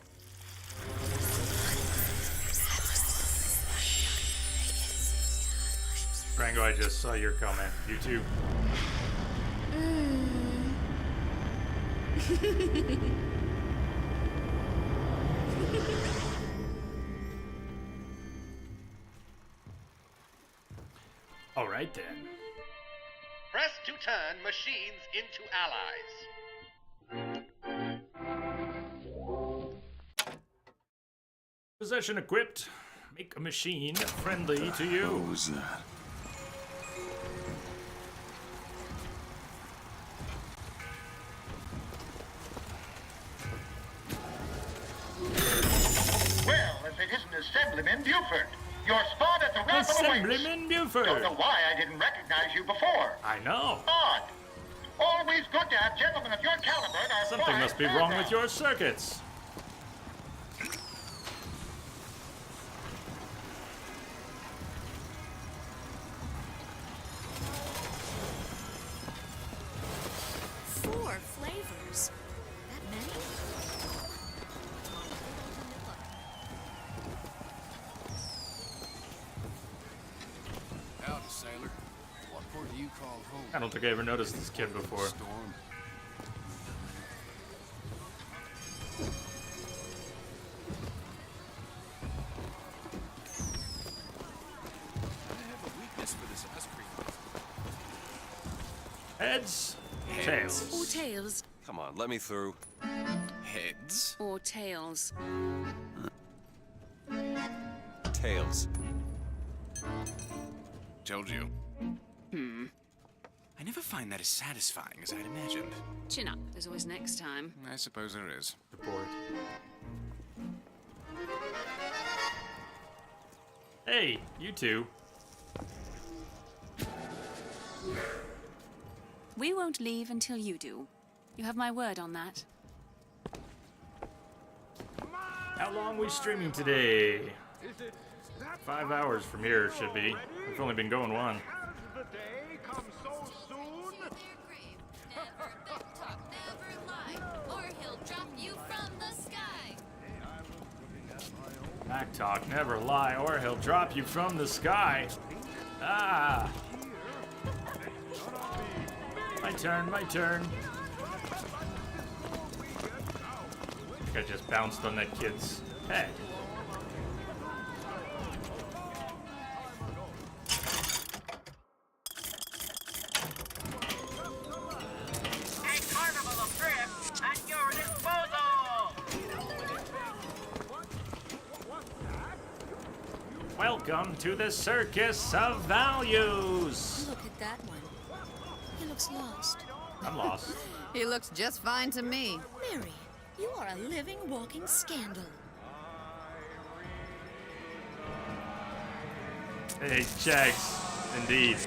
Rango, I just saw your comment. You too. All right then. Press to turn machines into allies. Possession equipped. Make a machine friendly to you. What was that? Well, if it isn't Assemblyman Buford, your spot at the raffle awaits. Assemblyman Buford. Don't know why I didn't recognize you before. I know. Odd. Always good to have gentlemen of your caliber at our Something quiet must be wrong with fairground. your circuits. Four flavors. That many? Howdy, sailor. What port do you call home? I don't think I ever noticed this kid before. Storm. I have a weakness for this ice cream. Heads, Or tails. tails. Come on, let me through. Heads? Or tails. Tails. told you. I never find that as satisfying as I'd imagined. Chin up. There's always next time. I suppose there is. Report. Hey, you two. We won't leave until you do. You have my word on that. How long we streaming today? 5 hours from here should be. We've only been going 1. Back talk, never lie, or he'll drop you from the sky. Ah! My turn, my turn. I think I just bounced on that kid's head. A carnival of thrift at your disposal! Welcome to the Circus of Values! Look at that one. He looks lost. I'm lost. He looks just fine to me. Mary, you are a living, walking scandal. Hey, checks. Indeed.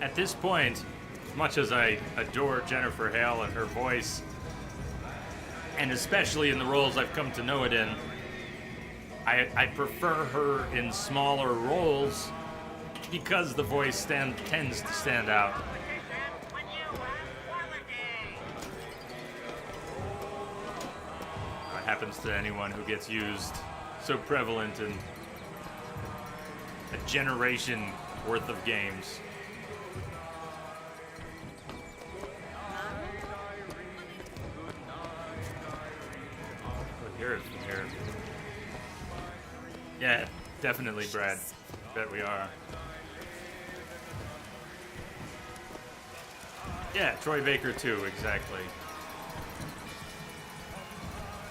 At this point, as much as I adore Jennifer Hale and her voice, and especially in the roles I've come to know it in, I prefer her in smaller roles because the voice tends to stand out. What happens to anyone who gets used so prevalent in a generation worth of games? Hear it from here. Yeah, definitely, Brad. Bet we are. Yeah, Troy Baker too, exactly.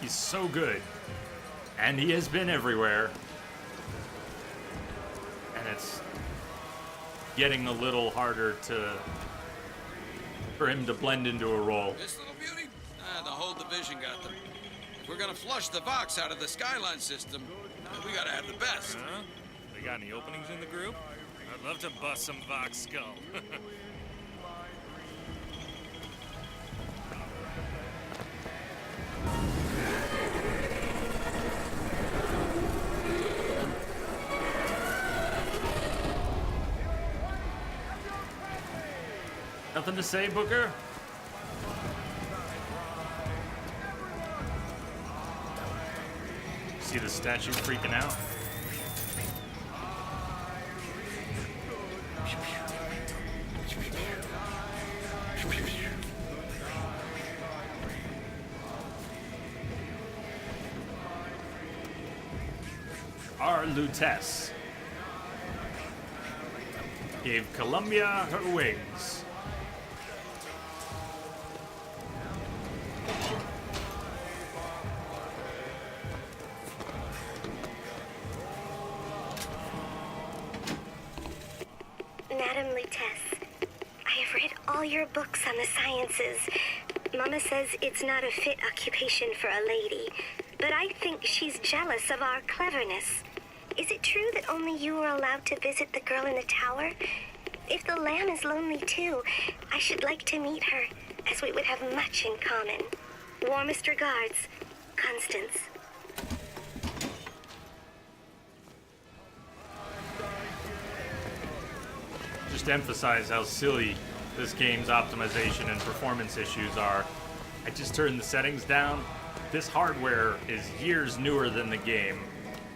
He's so good. And he has been everywhere. And it's getting a little harder for him to blend into a role. This little beauty? The whole division got them. If we're gonna flush the Vox out of the Skyline system, we gotta have the best. Huh? We got any openings in the group? I'd love to bust some Vox skull. Nothing to say, Booker? See the statue freaking out? Our Lutess gave Columbia her wings. Madam Lutess, I have read all your books on the sciences. Mama says it's not a fit occupation for a lady, but I think she's jealous of our cleverness. Is it true that only you are allowed to visit the girl in the tower? If the lamb is lonely too, I should like to meet her, as we would have much in common. Warmest regards, Constance. Just to emphasize how silly this game's optimization and performance issues are, I just turned the settings down. This hardware is years newer than the game,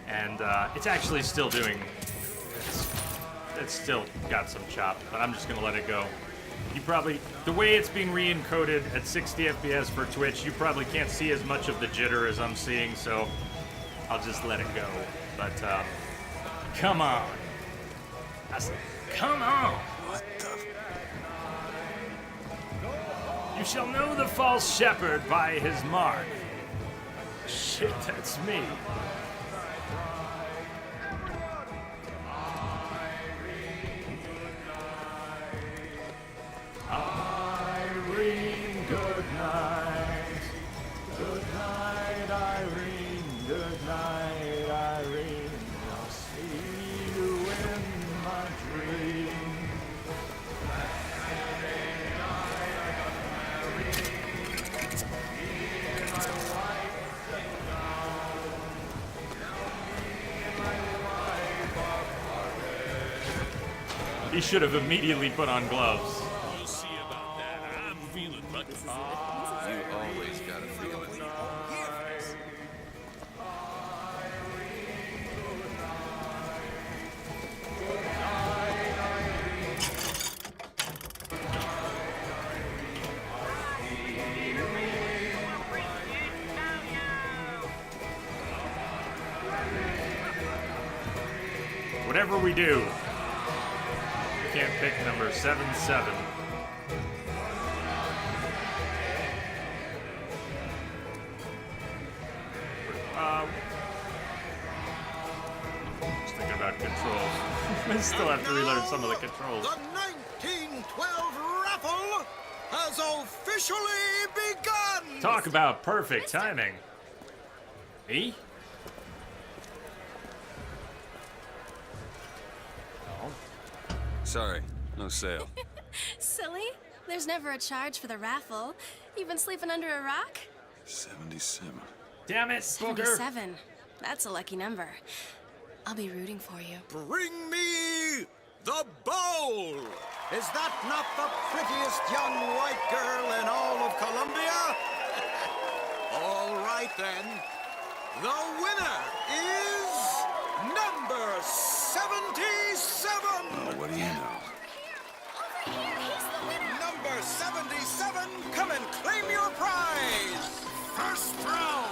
and it's actually still doing, it's still got some chop, but I'm just gonna let it go. You probably, the way it's being re-encoded at 60 FPS for Twitch, you probably can't see as much of the jitter as I'm seeing, so I'll just let it go. But, come on. Come on! What the? You shall know the false shepherd by his mark. Shit, that's me. Irene, good night. Good night, Irene. Good night, Irene. I'll see you in my dream. He should have immediately put on gloves. We'll see about that. I'm feeling lucky. You always got a feeling. Whatever we do, we can't pick number 77. Just thinking about controls. I still have to relearn some of the controls. The 1912 raffle has officially begun! Talk about perfect timing. Me? Sorry, no sale. Silly. There's never a charge for the raffle. You've been sleeping under a rock? 77. Damn it, Booger. 77. That's a lucky number. I'll be rooting for you. Bring me the bowl! Is that not the prettiest young white girl in all of Columbia? All right then. The winner is number 77! Oh, what do you know? Number 77, come and claim your prize! First row!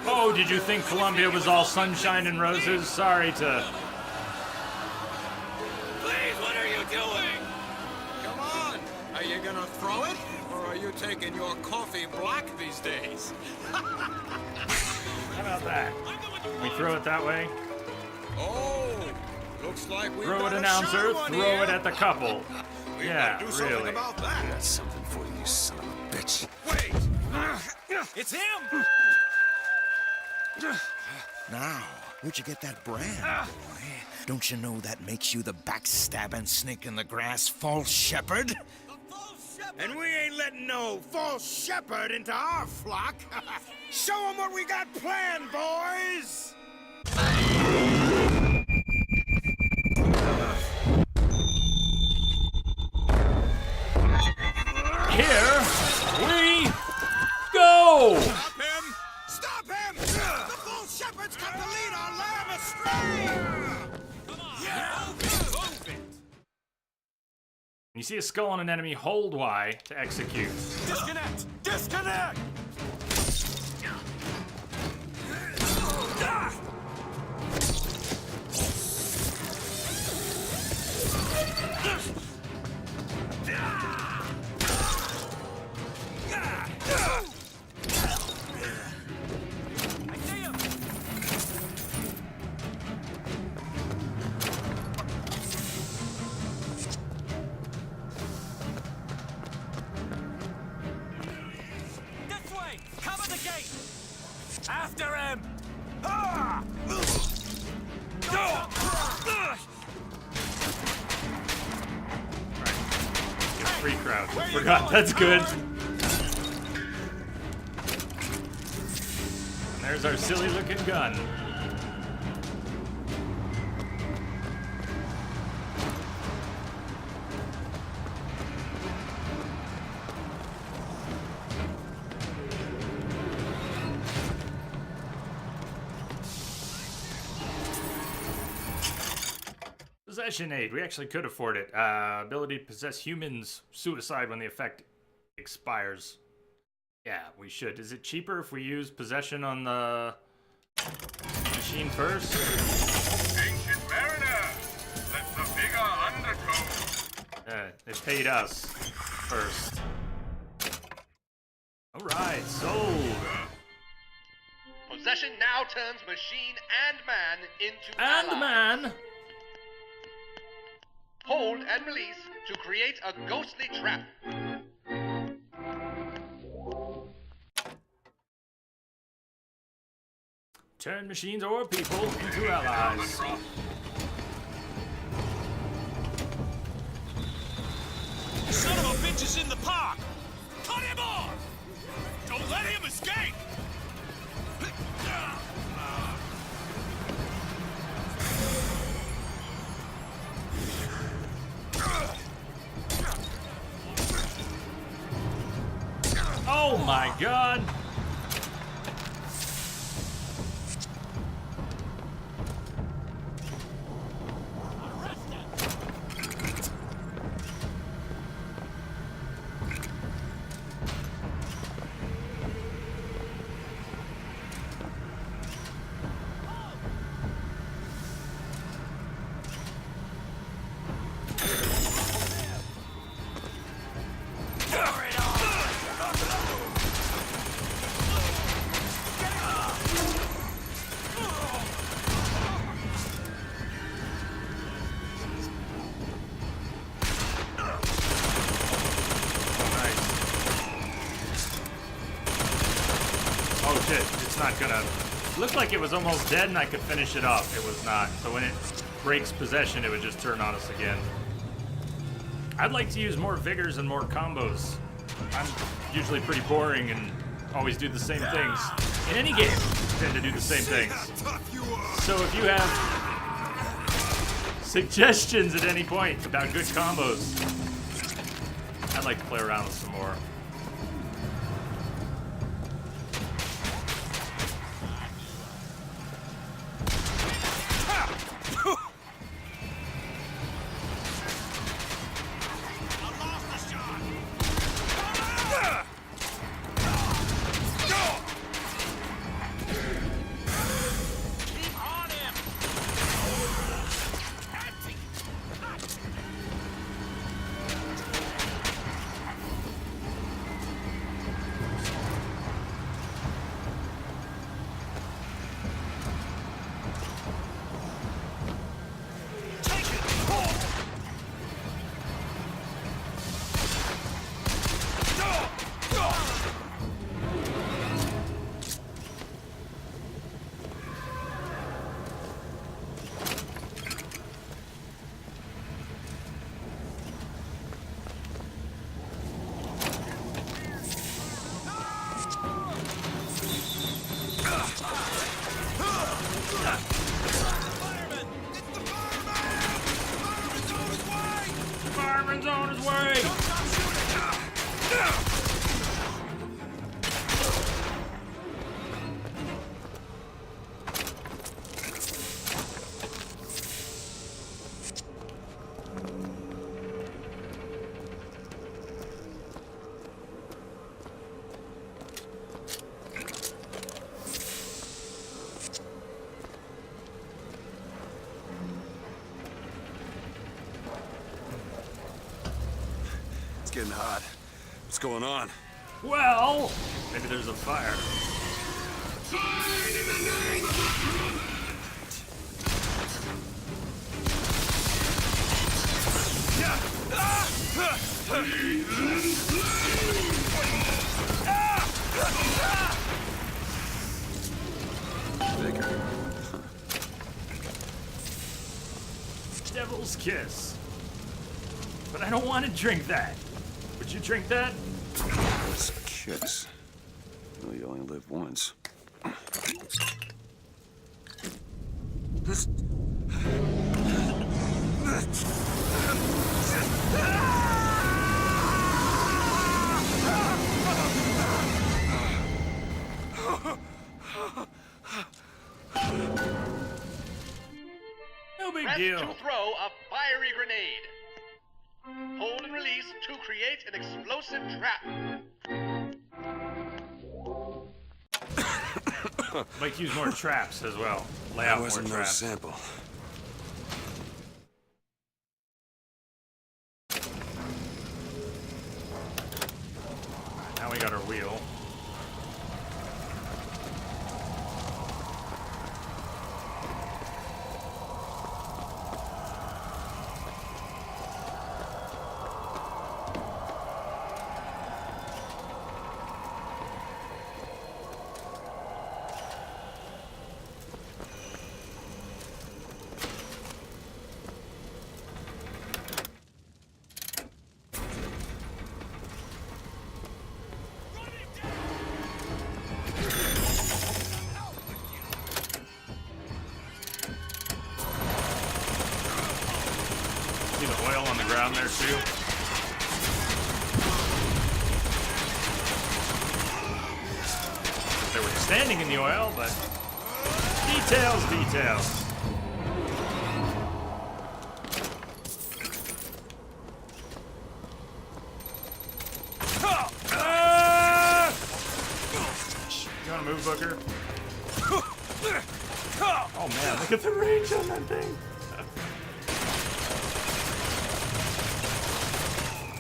Oh, did you think Columbia was all sunshine and roses? Sorry to... Please, what are you doing? Come on! Are you gonna throw it? Or are you taking your coffee black these days? How about that? Can we throw it that way? Oh, looks like we Throw it, got a announcer. sure one Throw here. it at the couple. We Yeah, gotta do something really. about I that. got something for you, you son of a bitch. Wait! It's him! Now, where'd you get that brand, boy? Don't you know that makes you the backstabbing snake in the grass false shepherd? And we ain't letting no false shepherd into our flock. Show them what we got planned, boys! Here we go! Stop him! Stop him! The false shepherd's got to lead our lamb astray! You see a skull on an enemy, hold Y to execute. Disconnect! Disconnect! This way! Cover the gate! After him! Ah! Get free crowd. Forgot, that's good. And there's our silly looking gun. Possession aid. We actually could afford it. Ability to possess humans. Suicide when the effect expires. Yeah, we should. Is it cheaper if we use possession on the machine first? Ancient mariner, let the vigor undertow. It paid us first. Alright, sold. Possession now turns machine and man into And allies. man. Hold and release to create a ghostly trap. Turn machines or people into allies. Son of a bitch is in the park! Cut him off! Don't let him escape! Oh my god! Oh shit, it's not gonna... It looked like it was almost dead and I could finish it off. It was not. So when it breaks possession, it would just turn on us again. I'd like to use more vigors and more combos. I'm usually pretty boring and always do the same things. In any game, I tend to do the same things. So if you have suggestions at any point about good combos, I'd like to play around with some more. Fireman's on his way! It's getting hot. What's going on? Well, maybe there's a fire. Devil's kiss. But I don't want to drink that. Would you drink that? Let's kiss. Well, you only live once. No big Press deal. to throw a fiery grenade. Hold and release to create an explosive trap. Like use more traps as well. Lay out That more wasn't no traps. sample. See the oil on the ground there too? They were standing in the oil, but details, details. You wanna move, Booker? Oh man, look at the range on that thing.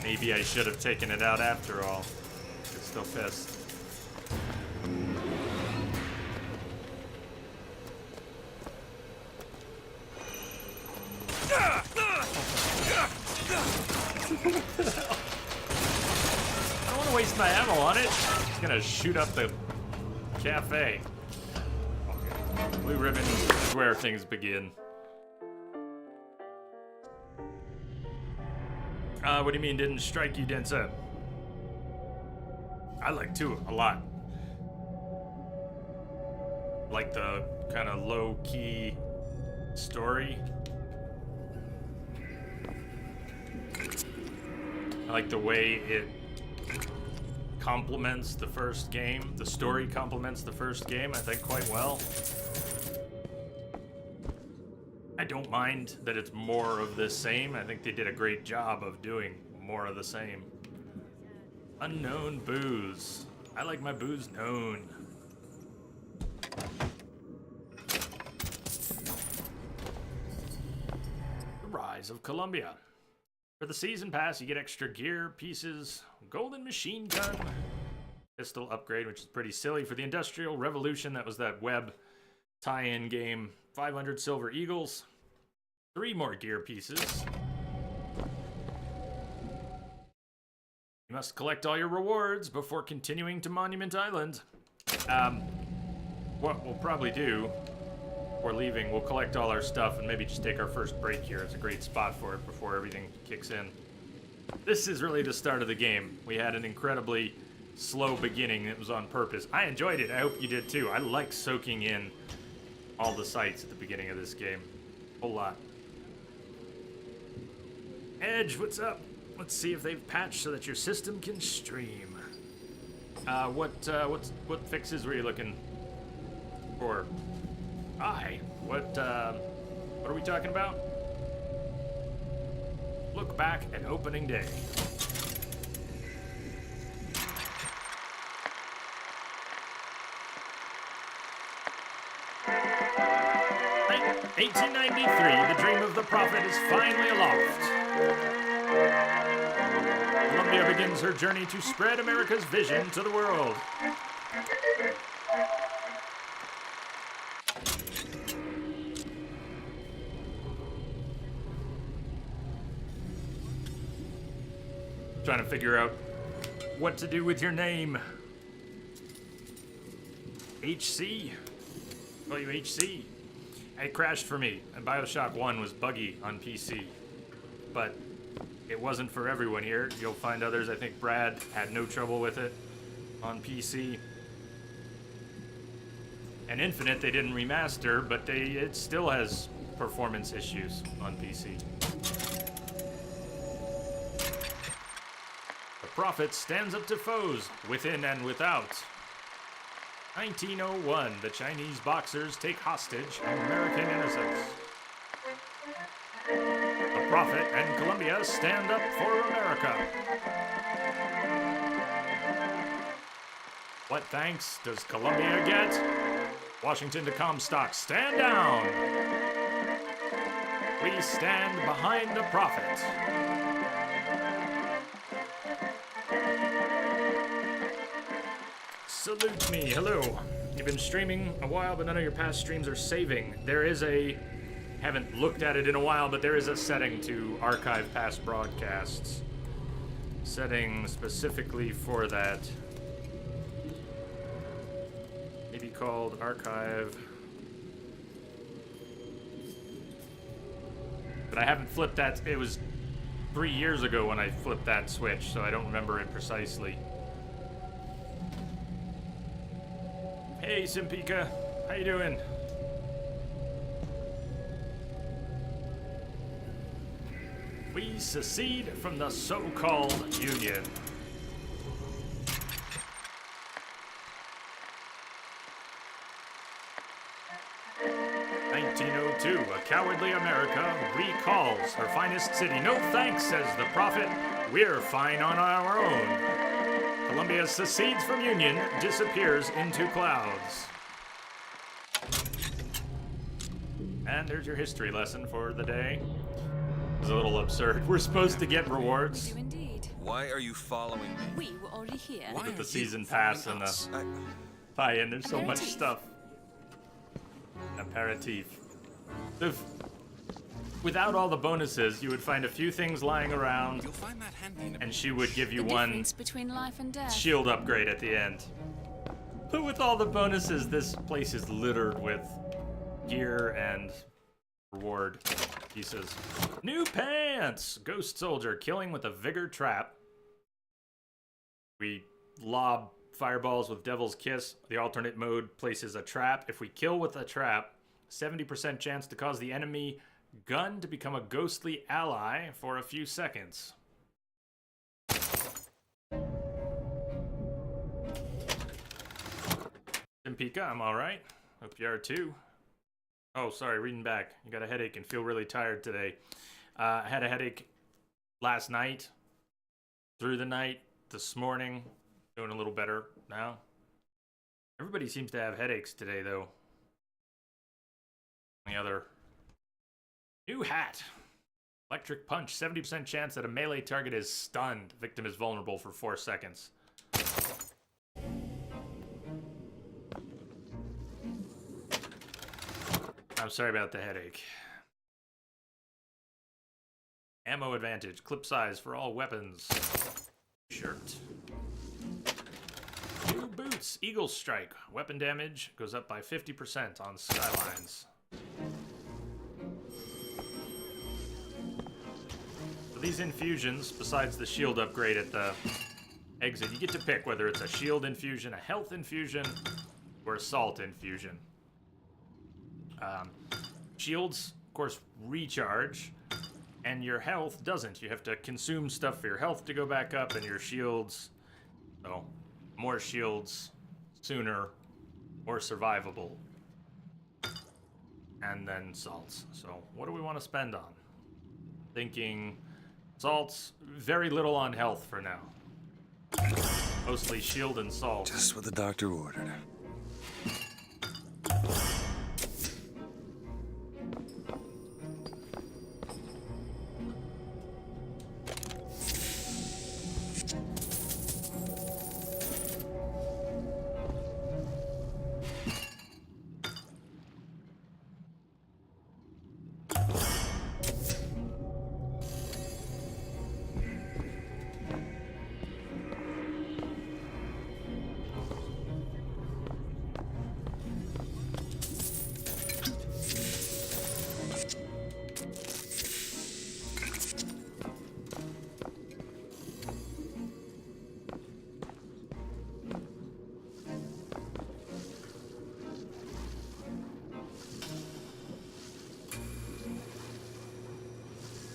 Maybe I should have taken it out after all. It's still pissed. I don't want to waste my ammo on it. It's gonna shoot up the cafe. Okay. Blue ribbon is where things begin. What do you mean didn't strike you, Densa? I like 2 a lot. Like the kind of low-key story. I like the way it complements the first game. The story complements the first game, I think, quite well. I don't mind that it's more of the same. I think they did a great job of doing more of the same. Unknown booze. I like my booze known. The Rise of Columbia. For the season pass, you get extra gear, pieces, golden machine gun, pistol upgrade, which is pretty silly. For the Industrial Revolution, that was that web tie-in game. 500 silver eagles, 3 more gear pieces. You must collect all your rewards before continuing to Monument Island. What we'll probably do before leaving, we'll collect all our stuff and maybe just take our first break here. It's a great spot for it before everything kicks in. This is really the start of the game. We had an incredibly slow beginning. It was on purpose. I enjoyed it. I hope you did too. I like soaking in all the sights at the beginning of this game. A whole lot. Edge, what's up? Let's see if they've patched so that your system can stream. What fixes were you looking for? What are we talking about? Look back at opening day. "1893, the dream of the prophet is finally aloft. Columbia begins her journey to spread America's vision to the world. Trying to figure out what to do with your name. HC? Call you HC? It crashed for me, and BioShock 1 was buggy on PC. But it wasn't for everyone here. You'll find others. I think Brad had no trouble with it on PC. And Infinite, they didn't remaster, but it still has performance issues on PC. The Prophet stands up to foes, within and without. 1901, the Chinese boxers take hostage American innocents. The Prophet and Columbia stand up for America. What thanks does Columbia get? Washington to Comstock, stand down. We stand behind the Prophet. Salute me, hello. You've been streaming a while, but none of your past streams are saving. There is haven't looked at it in a while, but there is a setting to archive past broadcasts. Setting specifically for that. Maybe called archive. But I haven't flipped that. It was 3 years ago when I flipped that switch, so I don't remember it precisely. Hey, Simpika. How you doing? We secede from the so-called Union. A cowardly America recalls her finest city. No thanks, says the prophet. We're fine on our own. Columbia secedes from Union, disappears into clouds. And there's your history lesson for the day. It's a little absurd. We're supposed to get rewards. You indeed. Why are you following me? We were already here. With the season pass and the tie-in, there's so much stuff. Aperitif. Without all the bonuses, you would find a few things lying around, You'll find that handy and she would give you The one difference between life and death. shield upgrade at the end. But with all the bonuses, this place is littered with gear and reward pieces. New pants! Ghost soldier killing with a vigor trap. We lob fireballs with Devil's Kiss. The alternate mode places a trap. If we kill with a trap, 70% chance to cause the enemy gun to become a ghostly ally for a few seconds. Timpika, I'm alright. Hope you are too. Oh, sorry, reading back. You got a headache and feel really tired today. I had a headache last night, through the night, this morning. Doing a little better now. Everybody seems to have headaches today, though. The other new hat. Electric punch. 70% chance that a melee target is stunned. Victim is vulnerable for 4 seconds. I'm sorry about the headache. Ammo advantage. Clip size for all weapons. Shirt. New boots. Eagle Strike. Weapon damage goes up by 50% on skylines. So these infusions, besides the shield upgrade at the exit, you get to pick whether it's a shield infusion, a health infusion, or a salt infusion. Shields, of course, recharge, and your health doesn't. You have to consume stuff for your health to go back up, and your shields, so more shields sooner, more survivable. And then salts. So what do we want to spend on? Thinking salts, very little on health for now. Mostly shield and salt. Just what the doctor ordered.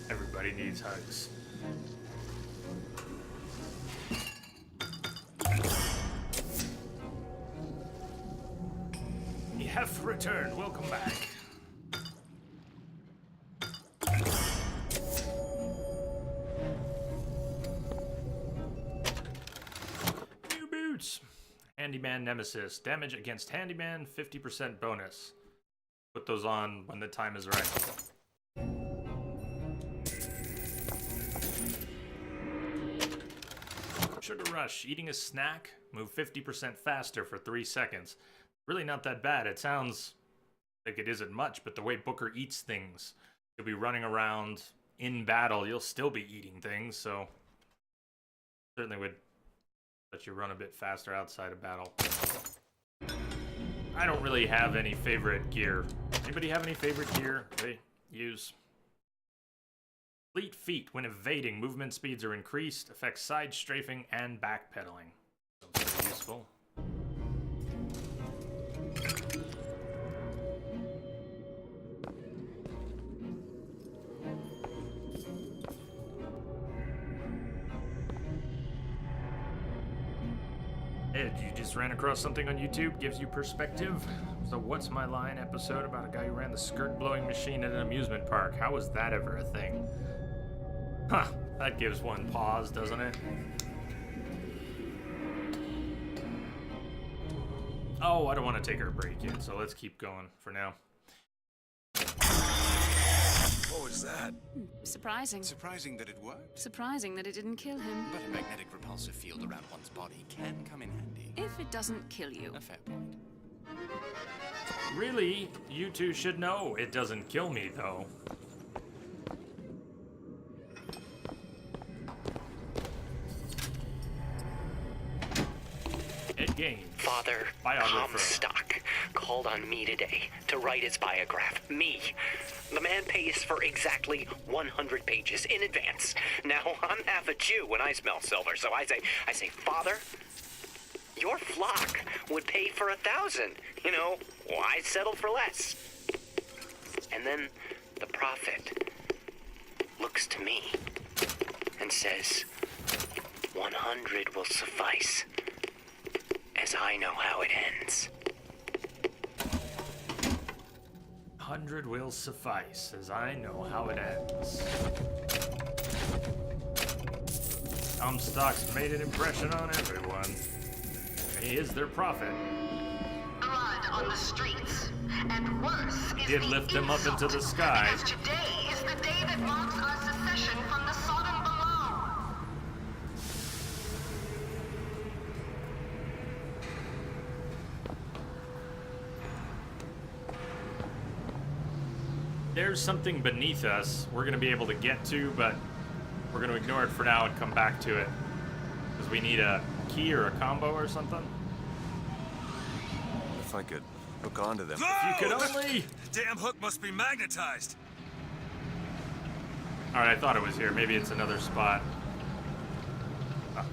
Everybody needs hugs. You have returned. Welcome back. New boots. Handyman Nemesis. Damage against Handyman, 50% bonus. Put those on when the time is right. Sugar Rush. Eating a snack. Move 50% faster for 3 seconds. Really not that bad. It sounds like it isn't much, but the way Booker eats things, you'll be running around in battle. You'll still be eating things, so certainly would let you run a bit faster outside of battle. I don't really have any favorite gear. Anybody have any favorite gear they use? Fleet Feet. When evading, movement speeds are increased, affects side strafing and backpedaling. Sounds pretty useful. Ed, you just ran across something on YouTube, gives you perspective. So What's My Line episode about a guy who ran the skirt-blowing machine at an amusement park. How was that ever a thing? Huh, that gives one pause, doesn't it? Oh, I don't want to take our break yet, so let's keep going for now. What was that? Surprising. Surprising that it worked. Surprising that it didn't kill him. But a magnetic repulsive field around one's body can come in handy. If it doesn't kill you. A fair point. Really, you two should know it doesn't kill me, though. Ed Gaines, Father biographer. Comstock called on me today to write his biograph. Me. The man pays for exactly 100 pages in advance. Now, I'm half a Jew when I smell silver, so I say, Father, your flock would pay for 1,000. You know, why settle for less? And then the prophet looks to me and says, 100 will suffice, as I know how it ends. 100 will suffice, as I know how it ends. Comstock's made an impression on everyone. He is their prophet. Blood on the streets, and worse is Did lift them up into the sky. because today is the day that marks our secession from the Sodom below. There's something beneath us we're going to be able to get to, but we're going to ignore it for now and come back to it. Because we need a key or a combo or something. If I could hook onto them. If you could only... Damn hook must be magnetized. Alright, I thought it was here. Maybe it's another spot. Oh.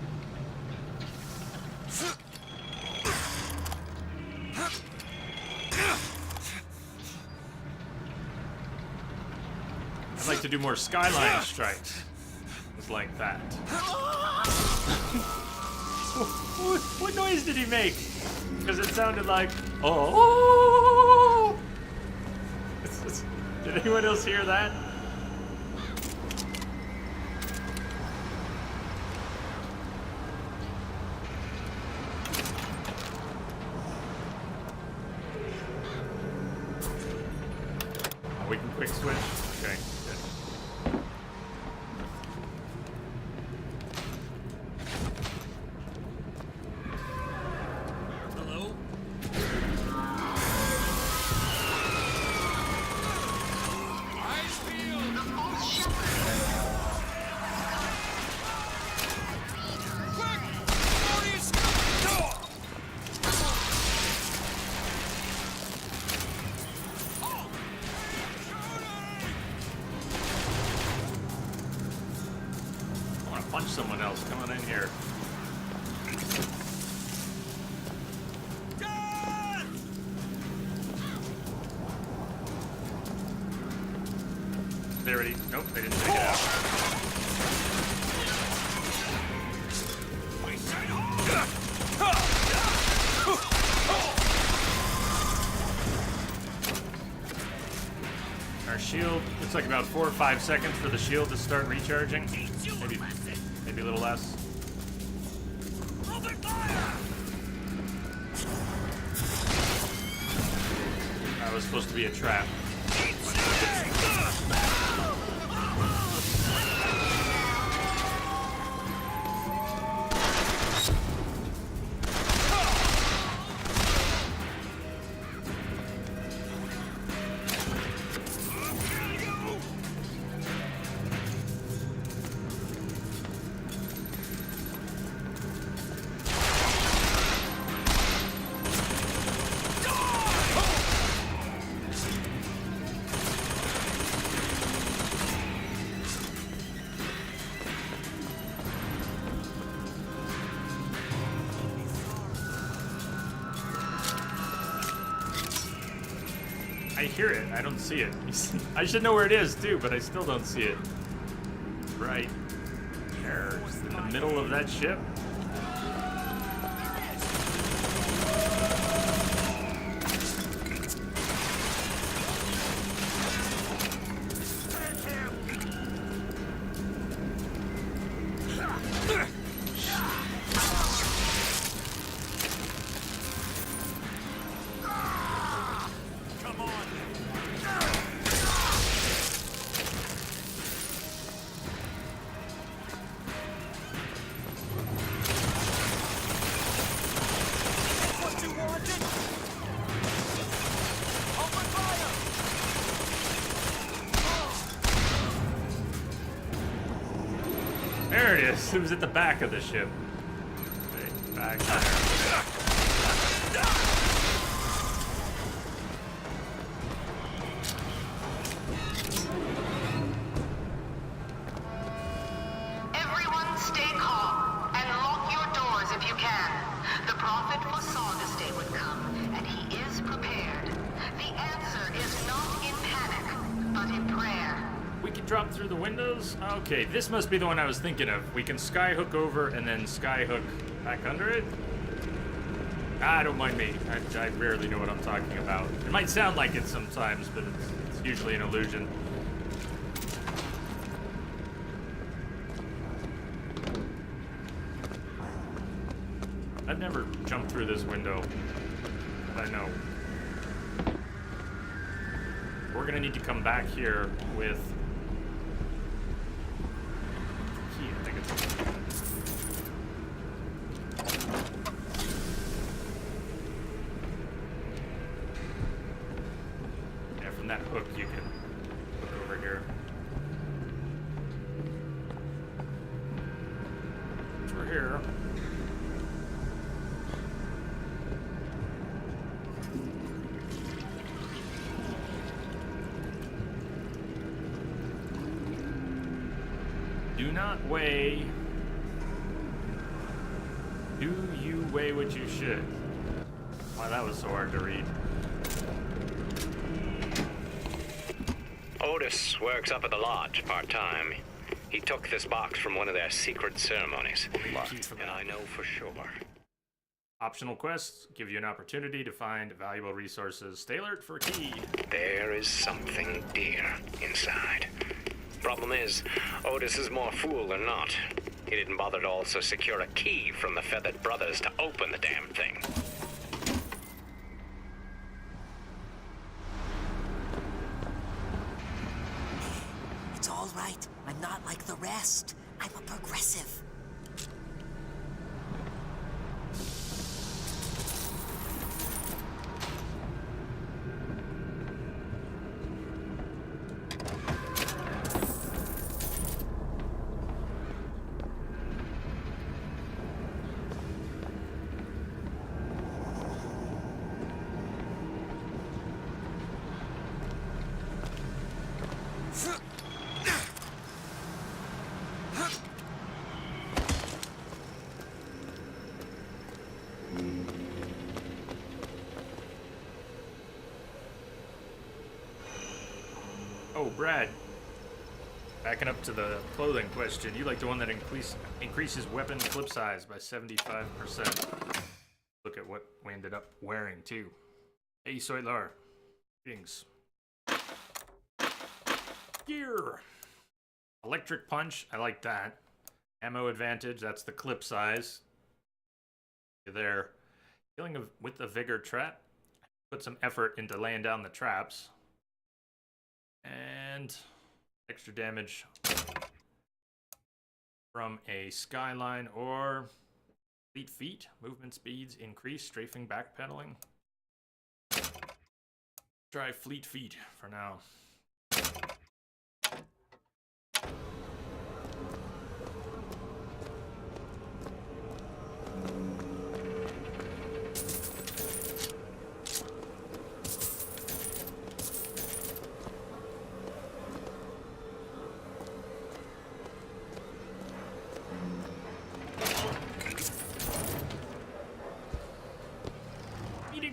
I'd like to do more skyline strikes. It's like that. What noise did he make? Because it sounded like, oh. Did anyone else hear that? Oh, we can quick switch? Okay, good. Hello? Ice field! The false shepherd! Quick! Glorious! I want to punch someone else. Come on in here. They already... Nope, they didn't take it out. Our shield, looks like about 4 or 5 seconds for the shield to start recharging. Maybe a little less. That was supposed to be a trap. I hear it. I don't see it. I should know where it is too, but I still don't see it. Right there, in the middle of that ship. Come on. What you wanted? Open fire! There it is. It was at the back of the ship. Okay, back there. Everyone stay calm and lock your doors if you can. The prophet foresaw this day would come, and he is prepared. The answer is not in panic, but in prayer. We can drop through the windows? Okay, this must be the one I was thinking of. We can skyhook over and then skyhook back under it? Ah, don't mind me. I rarely know what I'm talking about. It might sound like it sometimes, but it's usually an illusion. I've never jumped through this window. I know. We're gonna need to come back here with key, I think it's. Yeah, from that hook you can hook over here. Once we're here. Do not weigh. Do you weigh what you should? Wow, that was so hard to read. Otis works up at the lodge part-time. He took this box from one of their secret ceremonies. And I know for sure. Optional quests give you an opportunity to find valuable resources. Stay alert for a key. There is something dear inside. Problem is, Otis is more fool than not. He didn't bother to also secure a key from the Feathered Brothers to open the damn thing. It's all right. I'm not like the rest. I'm a progressive. Oh, Brad. Backing up to the clothing question, you like the one that increases weapon clip size by 75%. Look at what we ended up wearing, too. Hey, Soitlar. Greetings. Gear. Electric punch, I like that. Ammo advantage, that's the clip size. There. Killing with a vigor trap. Put some effort into laying down the traps. And extra damage from a skyline or fleet feet. Movement speeds increase, strafing backpedaling. Try fleet feet for now.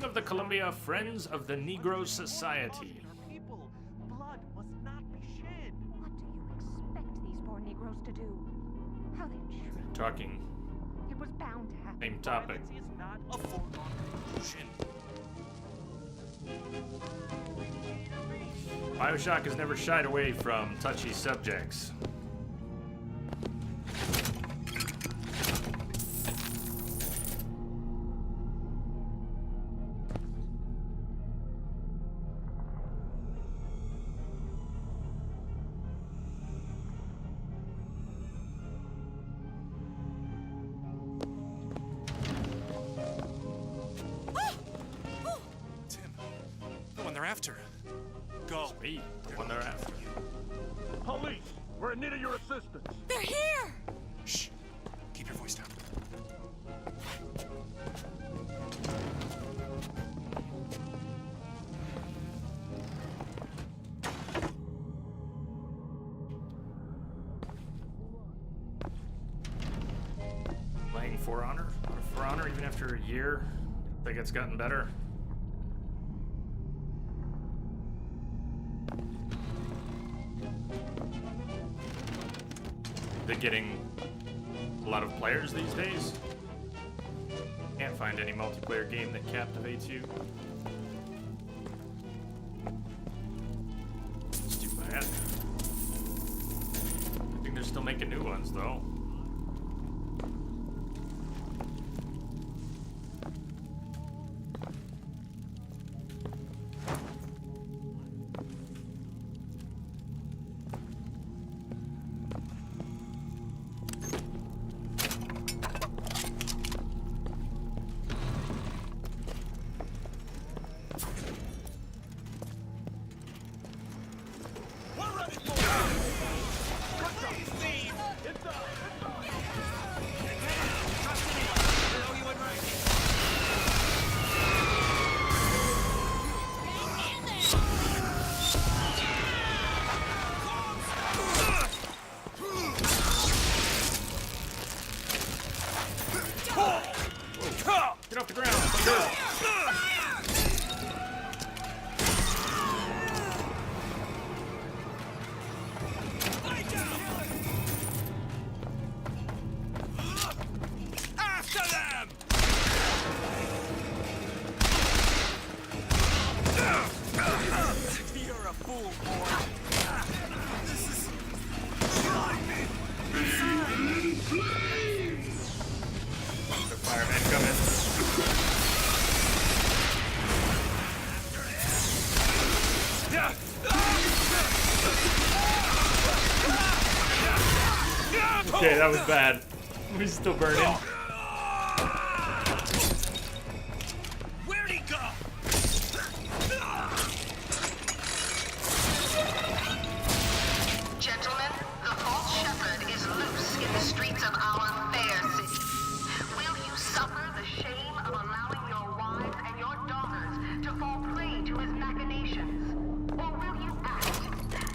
Of the Columbia Friends of the Negro Society. Blood must not be shed. What do you expect these poor Negroes to do? How they treat Talking. It was bound to happen. Same topic. Violence is not a foregone conclusion. BioShock has never shied away from touchy subjects. We're in need of your assistance. They're here! Shh. Keep your voice down. Playing For Honor? For Honor even after a year? I think it's gotten better. They're getting a lot of players these days. Can't find any multiplayer game that captivates you. It's too bad. I think they're still making new ones though. Get off the ground, girl. After them! You're a fool, boy. This is The firemen coming. Okay, that was bad. He's still burning. Where'd he go? Gentlemen, the false shepherd is loose in the streets of our fair city. Will you suffer the shame of allowing your wives and your daughters to fall prey to his machinations? Or will you act?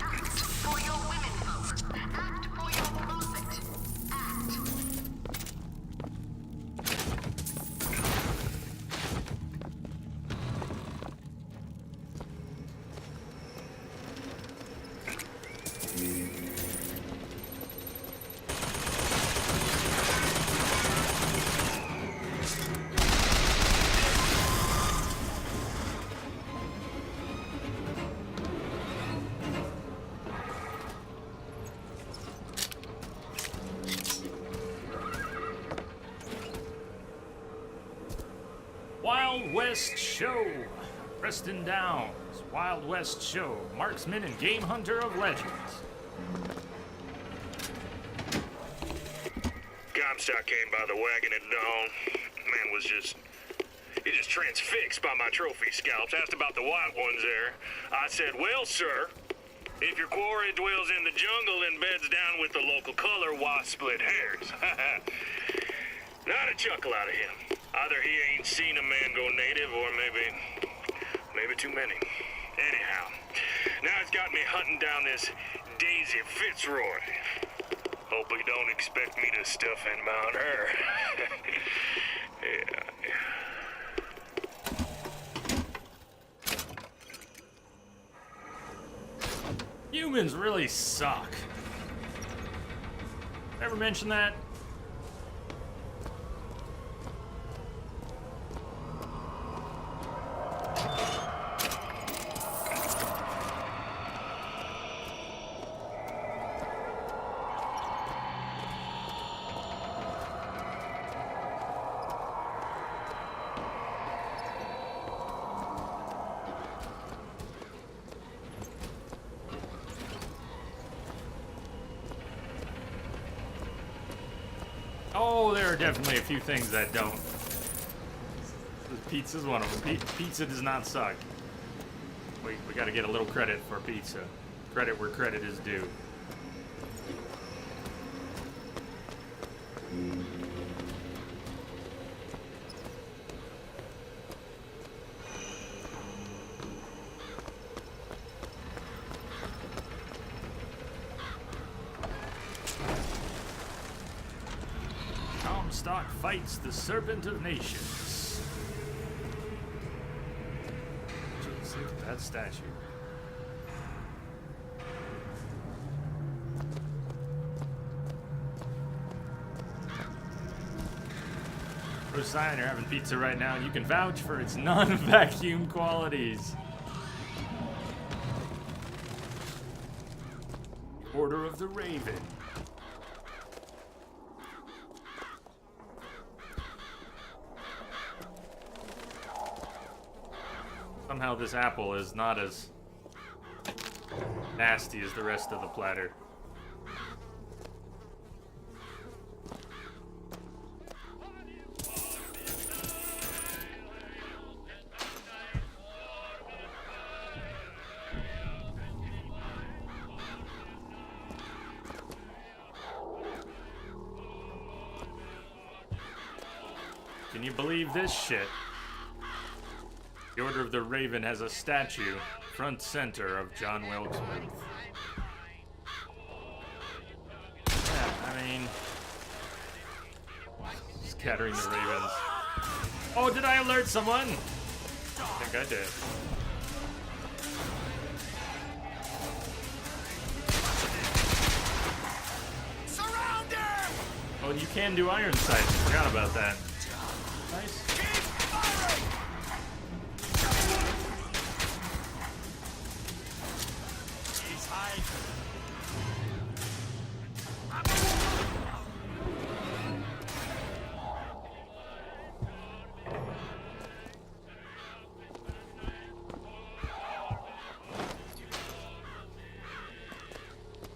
Act for your womenfolk. Act for your profit. Act. Wild West Show. Preston Downs. Wild West Show. Marksman and game hunter of legends. Comstock came by the wagon at dawn. Man was just transfixed by my trophy scalps. Asked about the white ones there. I said, well, sir, if your quarry dwells in the jungle and beds down with the local color, why split hairs? Not a chuckle out of him. Either he ain't seen a man go native, or maybe too many. Anyhow, now he's got me hunting down this Daisy Fitzroy. Hope he don't expect me to stuff and mount her. Yeah. Humans really suck. Ever mention that? Oh, there are definitely a few things that don't. Pizza's one of them. Pizza does not suck. We gotta get a little credit for pizza. Credit where credit is due. Comstock fights the Serpent of Nations. Jeez, look at that statue. Rosian, you're having pizza right now, and you can vouch for its non-vacuum qualities. Order of the Raven. Somehow this apple is not as nasty as the rest of the platter. Can you believe this shit? The Order of the Raven has a statue front center of John Wilkes Booth. Yeah, I mean, scattering the ravens. Oh, did I alert someone? I think I did. Surround him! Oh, you can do iron sights. Forgot about that. Nice.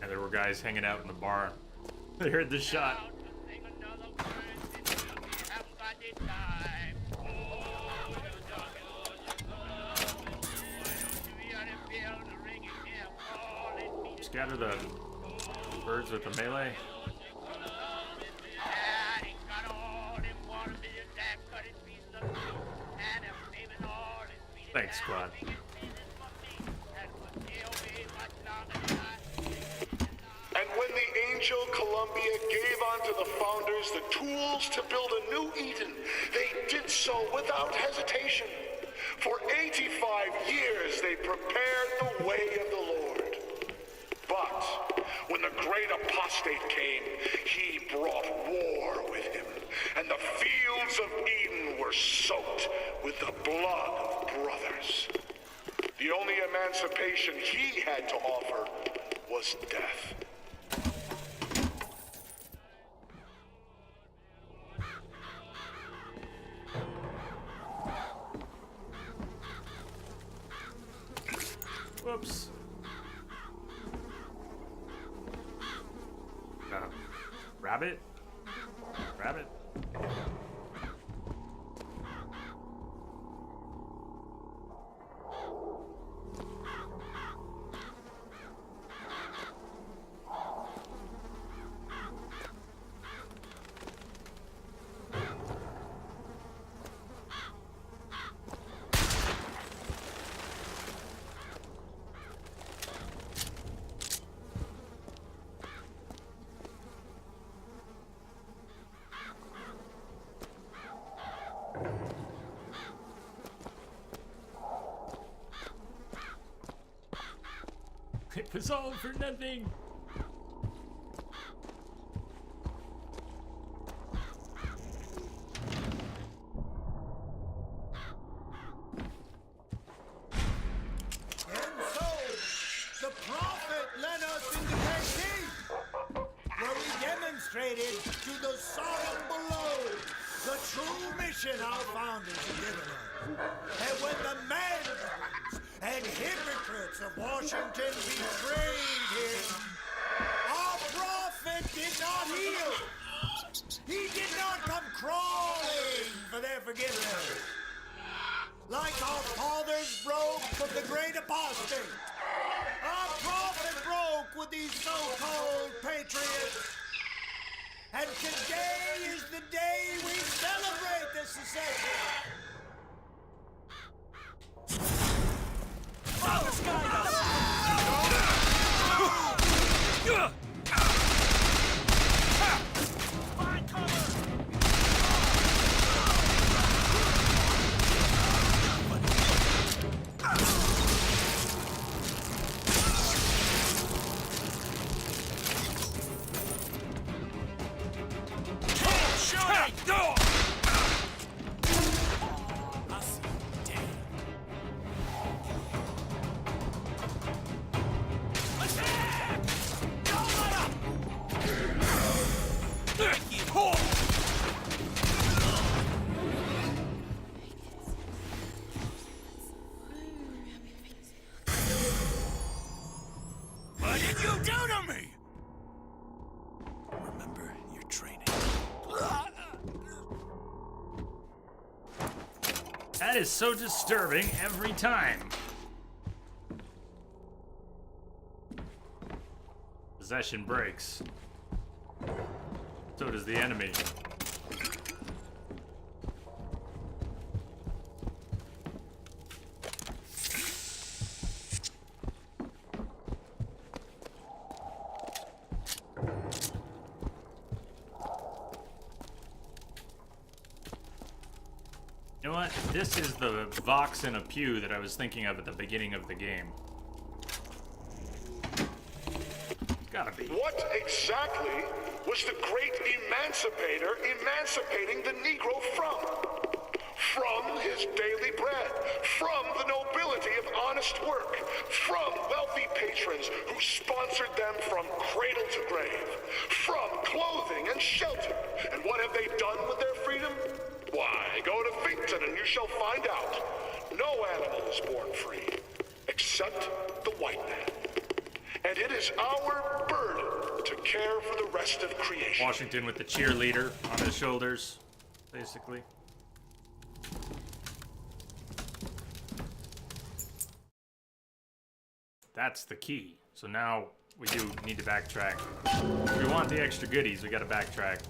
And there were guys hanging out in the bar. They heard the shot. Scatter the birds with the melee. Thanks, squad. And when the Angel Columbia gave unto the founders the tools to build a new Eden, they did so without hesitation. For 85 years they prepared the way of the Lord. But when the great apostate came, he brought war with him, and the fields of Eden were soaked with the blood of brothers. The only emancipation he had to offer was death. Whoops. Rabbit? Rabbit? It was all for nothing. And so, the prophet led us into KC, where we demonstrated to the Sodom below the true mission our founders had given us. And when the madmen and hypocrites of Washington betrayed him, our prophet did not heal. He did not come crawling for their forgiveness. Like our fathers broke with the great apostate, our prophet broke with these so-called patriots. And today is the day we celebrate this secession. Father Skyler! Find cover! What did you do to me? Remember your training. That is so disturbing every time. Possession breaks. So does the enemy. You know what? This is the Vox in a pew that I was thinking of at the beginning of the game. Gotta be. What exactly was the great emancipator emancipating the Negro from? From his daily bread, from the nobility of honest work, from wealthy patrons who sponsored them from cradle to grave, from clothing and shelter. And what have they done with their freedom? Why, go to Finkton and you shall find out. No animal is born free, except the white man. And it is our burden to care for the rest of creation. Washington with the cheerleader on his shoulders, basically. That's the key. So now we do need to backtrack. If we want the extra goodies, we gotta backtrack.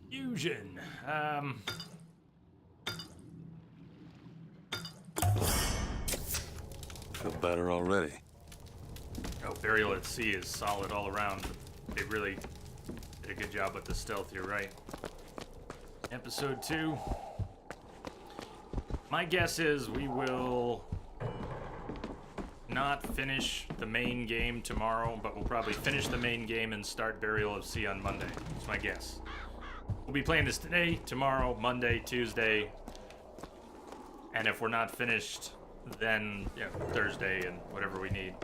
Fusion. Feel better already. Oh, Burial at Sea is solid all around. They really did a good job with the stealth, you're right. Episode 2. My guess is we will not finish the main game tomorrow, but we'll probably finish the main game and start Burial of Sea on Monday. That's my guess. We'll be playing this today, tomorrow, Monday, Tuesday, and if we're not finished, then yeah, Thursday and whatever we need.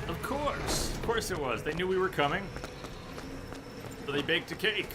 Of course it was. They knew we were coming, so they baked a cake.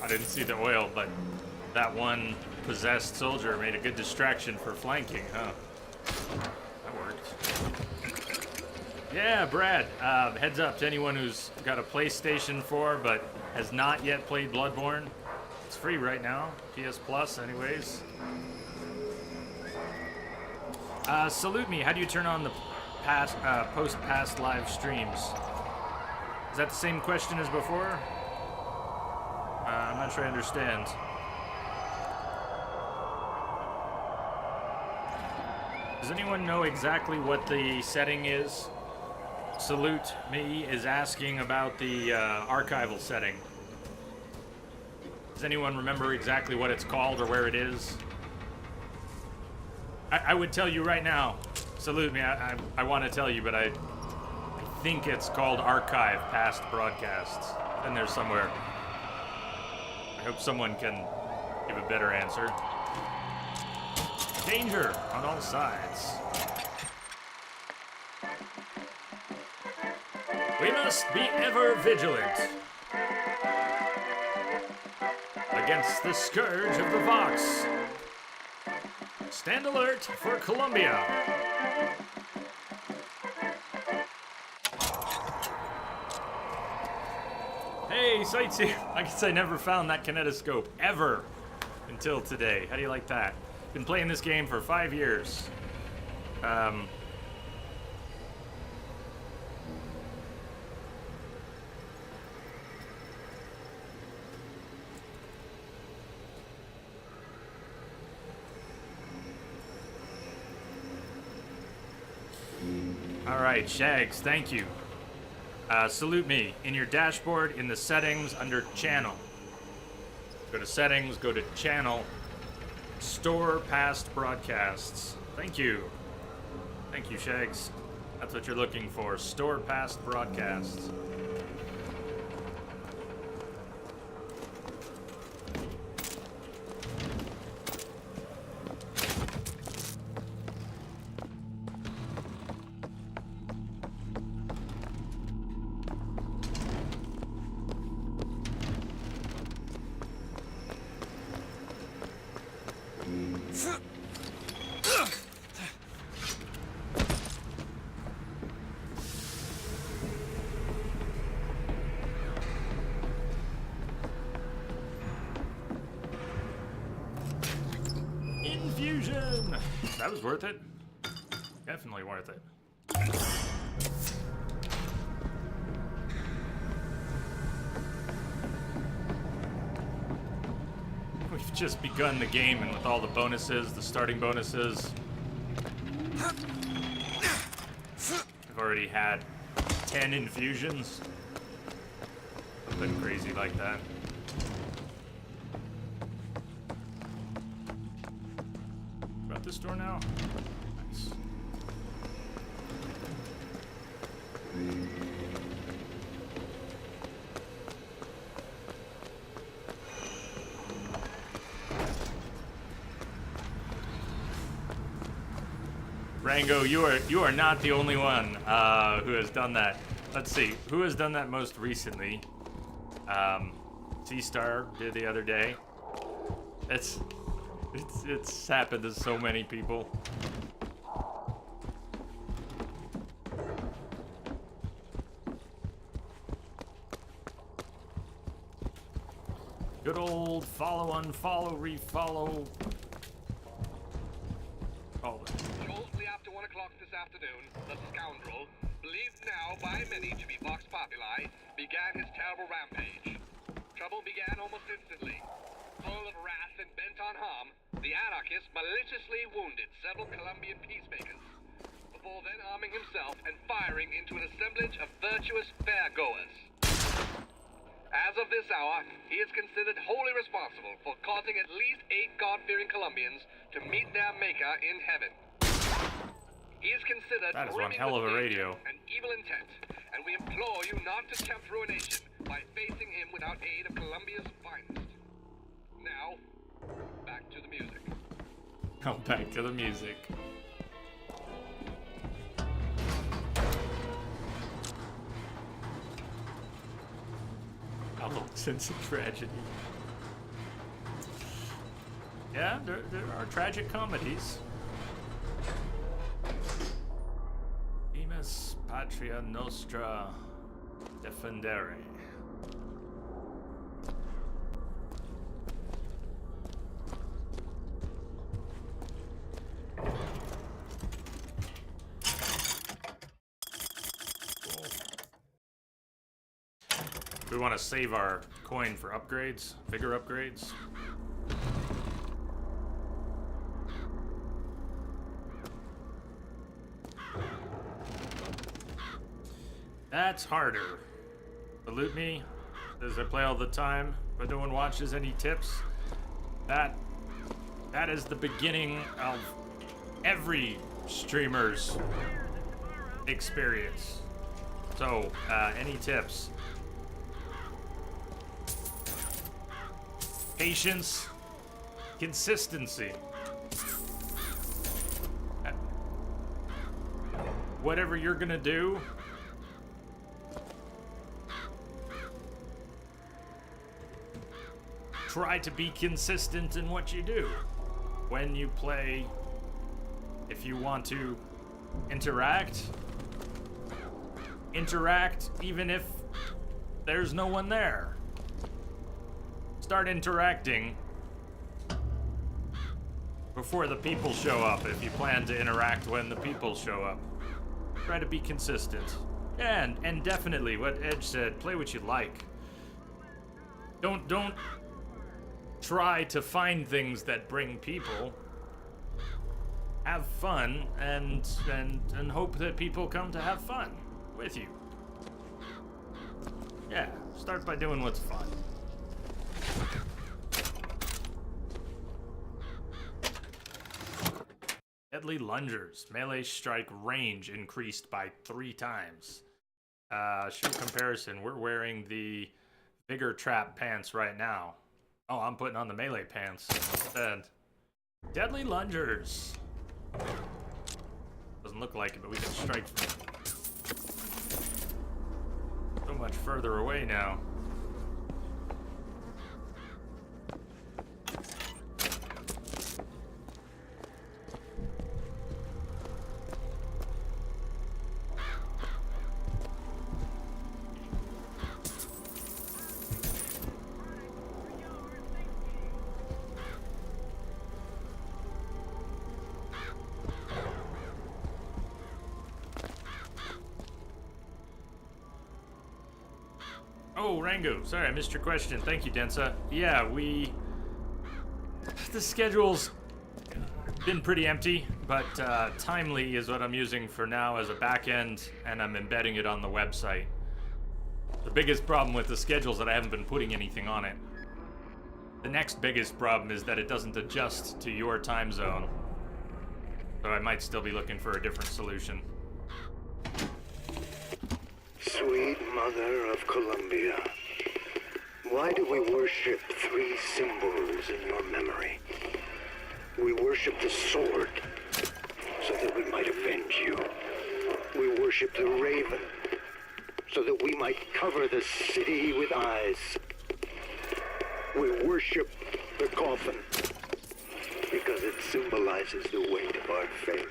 I didn't see the oil, but that one possessed soldier made a good distraction for flanking, huh? That worked. Yeah, Brad, heads up to anyone who's got a PlayStation 4 but has not yet played Bloodborne. It's free right now, PS Plus anyways. Salute me, how do you turn on the post-past live streams? Is that the same question as before? I'm not sure I understand. Does anyone know exactly what the setting is? Salute Me is asking about the archival setting. Does anyone remember exactly what it's called or where it is? I would tell you right now. Salute Me, I want to tell you, but I think it's called Archive Past Broadcasts. In there somewhere. I hope someone can give a better answer. Danger on all sides. We must be ever vigilant against the scourge of the Vox. Stand alert for Columbia. Hey, sightseer. I guess I never found that kinetoscope ever until today. How do you like that? Been playing this game for 5 years. Alright, Shags, thank you. Salute me. In your dashboard, in the settings, under channel. Go to settings, go to channel. Store past broadcasts. Thank you. Thank you, Shags. That's what you're looking for. Store past broadcasts. Infusion! That was worth it. Definitely worth it. We've just begun the game, and with all the bonuses, the starting bonuses, I've already had 10 infusions. Something crazy like that. About this door now? Nice. Rango, you are not the only one who has done that. Let's see, who has done that most recently? C-Star did the other day. It's happened to so many people. Good old follow, unfollow, refollow. Shortly after 1 o'clock this afternoon, the scoundrel, believed now by many to be Vox Populi, began his terrible rampage. Trouble began almost instantly. Full of wrath and bent on harm, the anarchist maliciously wounded several Colombian peacemakers, before then arming himself and firing into an assemblage of virtuous fairgoers. As of this hour, he is considered wholly responsible for causing at least 8 God-fearing Colombians to meet their maker in heaven. He is considered that is one hell of a radio. An evil intent, and we implore you not to tempt ruination by facing him without aid of Colombia's finest. Now, back to the music. Oh, back to the music. Oh, sense of tragedy. Yeah, there are tragic comedies. Imus Patria Nostra Defendere. We want to save our coin for upgrades, bigger upgrades. That's harder. Salute me, as I play all the time, but no one watches any tips. That is the beginning of every streamer's experience. So, any tips? Patience, consistency. Whatever you're gonna do, try to be consistent in what you do. When you play, if you want to interact even if there's no one there. Start interacting before the people show up if you plan to interact when the people show up. Try to be consistent. Yeah, and definitely what Edge said, play what you like. Don't try to find things that bring people. have fun and hope that people come to have fun with you. Yeah, start by doing what's fun. Deadly lungers. Melee strike range increased by 3 times. Shoot comparison. We're wearing the Vigor Trap pants right now. Oh, I'm putting on the melee pants instead. Deadly lungers. Doesn't look like it, but we can strike from so much further away now. Oh, Rango, sorry I missed your question. Thank you, Densa. Yeah, the schedule's been pretty empty, but Timely is what I'm using for now as a backend, and I'm embedding it on the website. The biggest problem with the schedule is that I haven't been putting anything on it. The next biggest problem is that it doesn't adjust to your time zone. So I might still be looking for a different solution. Sweet Mother of Columbia, why do we worship 3 symbols in your memory? We worship the sword, so that we might avenge you. We worship the raven, so that we might cover the city with eyes. We worship the coffin, because it symbolizes the weight of our faith.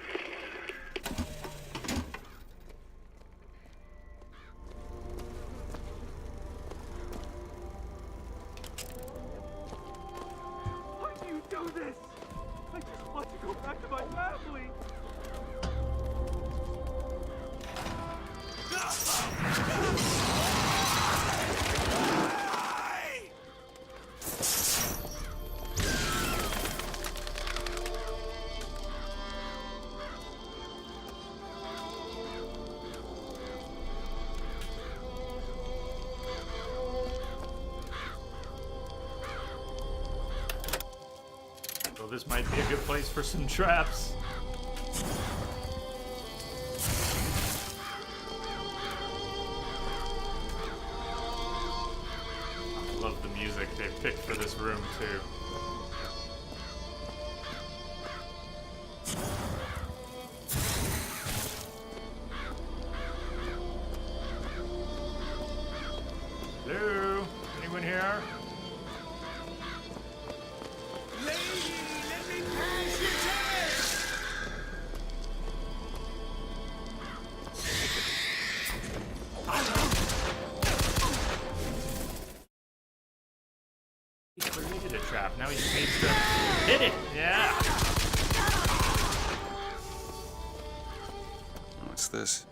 This might be a good place for some traps. I love the music they picked for this room too. Hello? Anyone here? Now he just needs to hit it. Yeah. What's this?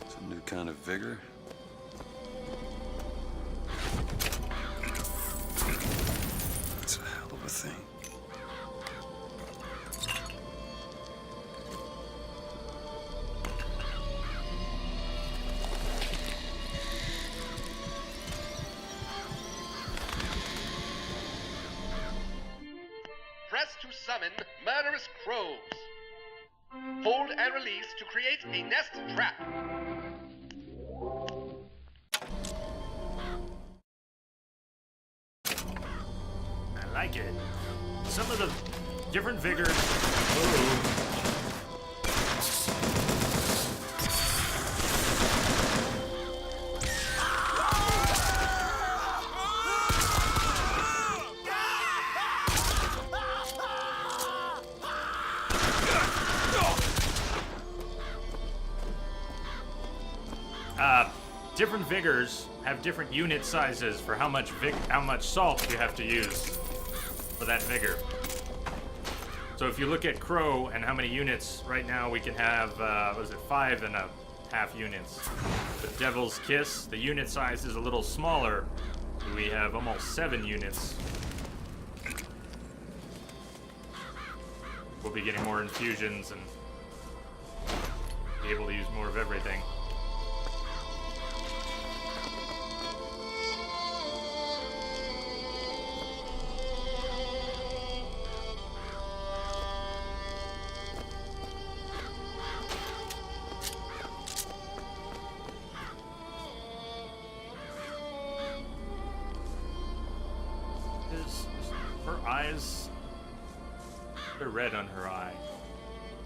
It's a new kind of vigor? That's a hell of a thing. Press to summon murderous crows. Hold and release to create a nest trap. I like it. Some of the different vigors. Ooh. Different vigors have different unit sizes for how much salt you have to use for that vigor. So if you look at Crow and how many units right now we can have, 5.5 units. The Devil's Kiss, the unit size is a little smaller. We have almost 7 units. we'll be getting more infusions and be able to use more of everything. Her eyes, they're red on her eye.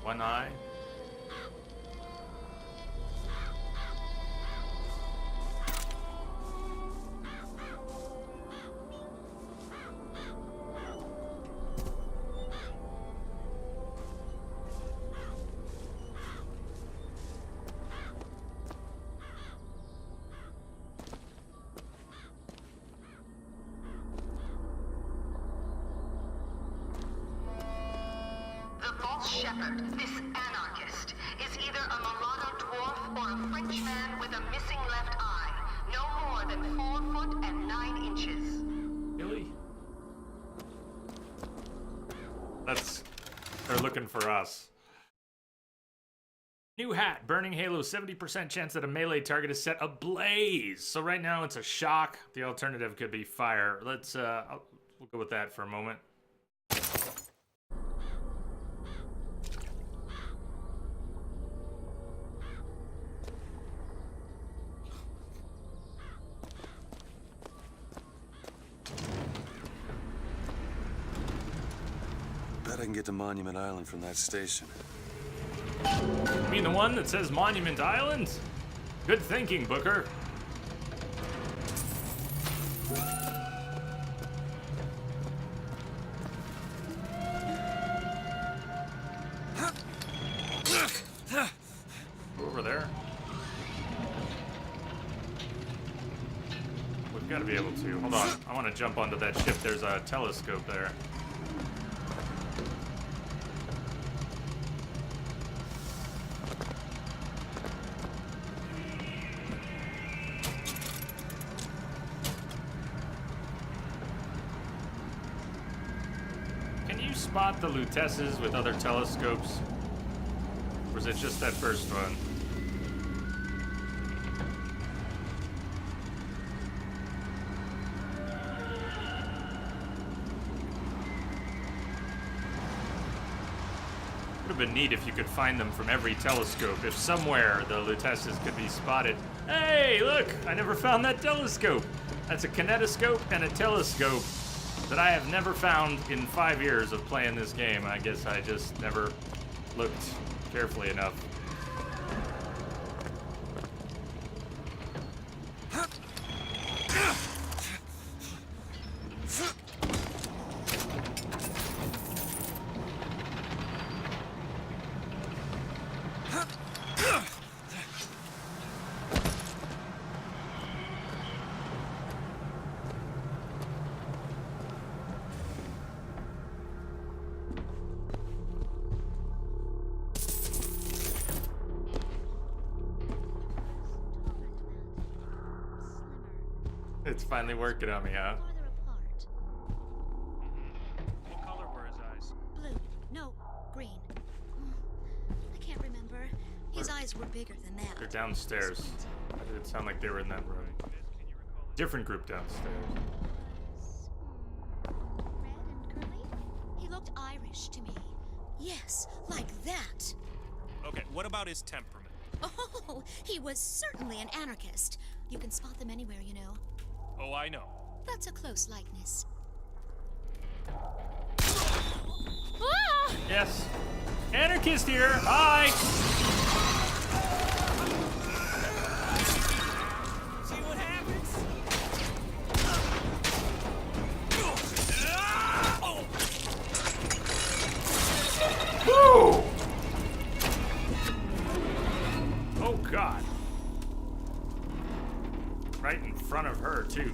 One eye. Shepherd, this anarchist, is either a mulatto dwarf or a Frenchman with a missing left eye. No more than 4 foot and 9 inches. Really? They're looking for us. New hat, Burning Halo, 70% chance that a melee target is set ablaze. So right now it's a shock. The alternative could be fire. We'll go with that for a moment. Bet I can get to Monument Island from that station. You mean the one that says Monument Island? Good thinking, Booker. Over there. We've got to be able to. Hold on. I want to jump onto that ship. There's a telescope there. Spot the Lutesses with other telescopes? Or was it just that first one? Would have been neat if you could find them from every telescope. If somewhere the Lutesses could be spotted. Hey, look! I never found that telescope! That's a kinetoscope and a telescope that I have never found in 5 years of playing this game. I guess I just never looked carefully enough. It's finally working on me, huh? What color were his eyes? Blue. No, green. I can't remember. His eyes were bigger than that. They're downstairs. It didn't sound like they were in that room. Different group downstairs. Red and curly? He looked Irish to me. Yes, like that. Okay, what about his temperament? Oh, he was certainly an anarchist. You can spot them anywhere, you know. Oh, I know. That's a close likeness. Ah! Yes. Anarchist here. Hi. See what happens? Woo! Oh God. Right in front of her, too.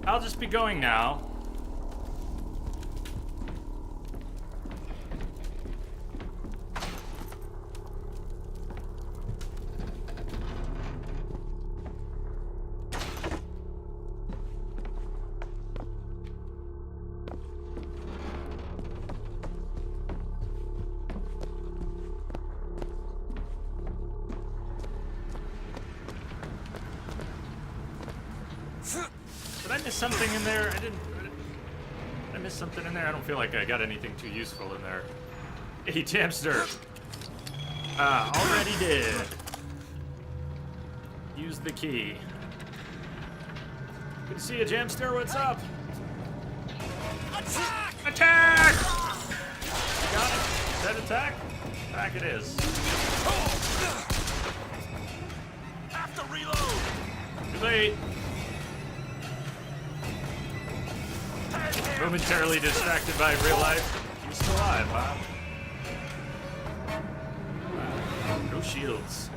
I'll just be going now. something in there? Did I miss something in there? I don't feel like I got anything too useful in there. Hey, Jamster. Already did. Use the key. Good to see you, Jamster. What's up? Attack! Attack! You got it? Is that attack? Attack it is. Have to reload! Too late. Momentarily distracted by real life. He's still alive, huh? Wow. No shields.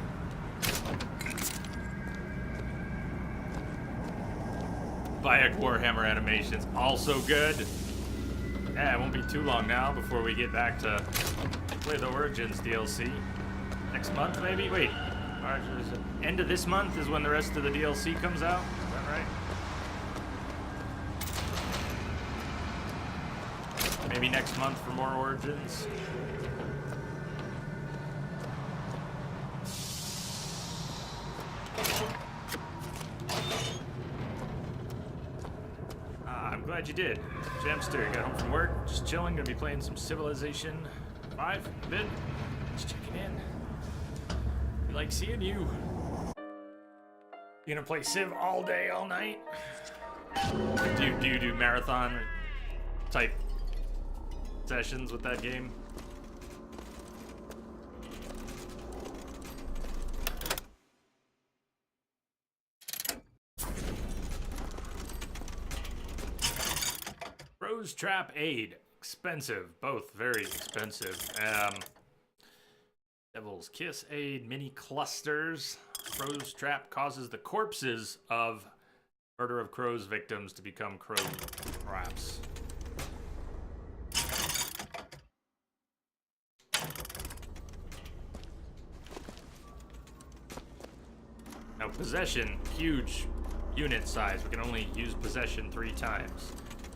Bayek Warhammer animations, also good. Yeah, it won't be too long now before we get back to play the Origins DLC. Next month, maybe? Wait, end of this month is when the rest of the DLC comes out? Is that right? Maybe next month for more Origins. I'm glad you did. Jamster, you got home from work, just chilling, gonna be playing some Civilization 5 in a bit. Just checking in. We like seeing you. You gonna play Civ all day, all night? Do you do marathon type sessions with that game? Rose Trap Aid. Expensive. Both very expensive. Devil's Kiss Aid. Mini clusters. Rose Trap causes the corpses of Murder of Crows victims to become crow traps. Now possession, huge unit size. We can only use possession 3 times.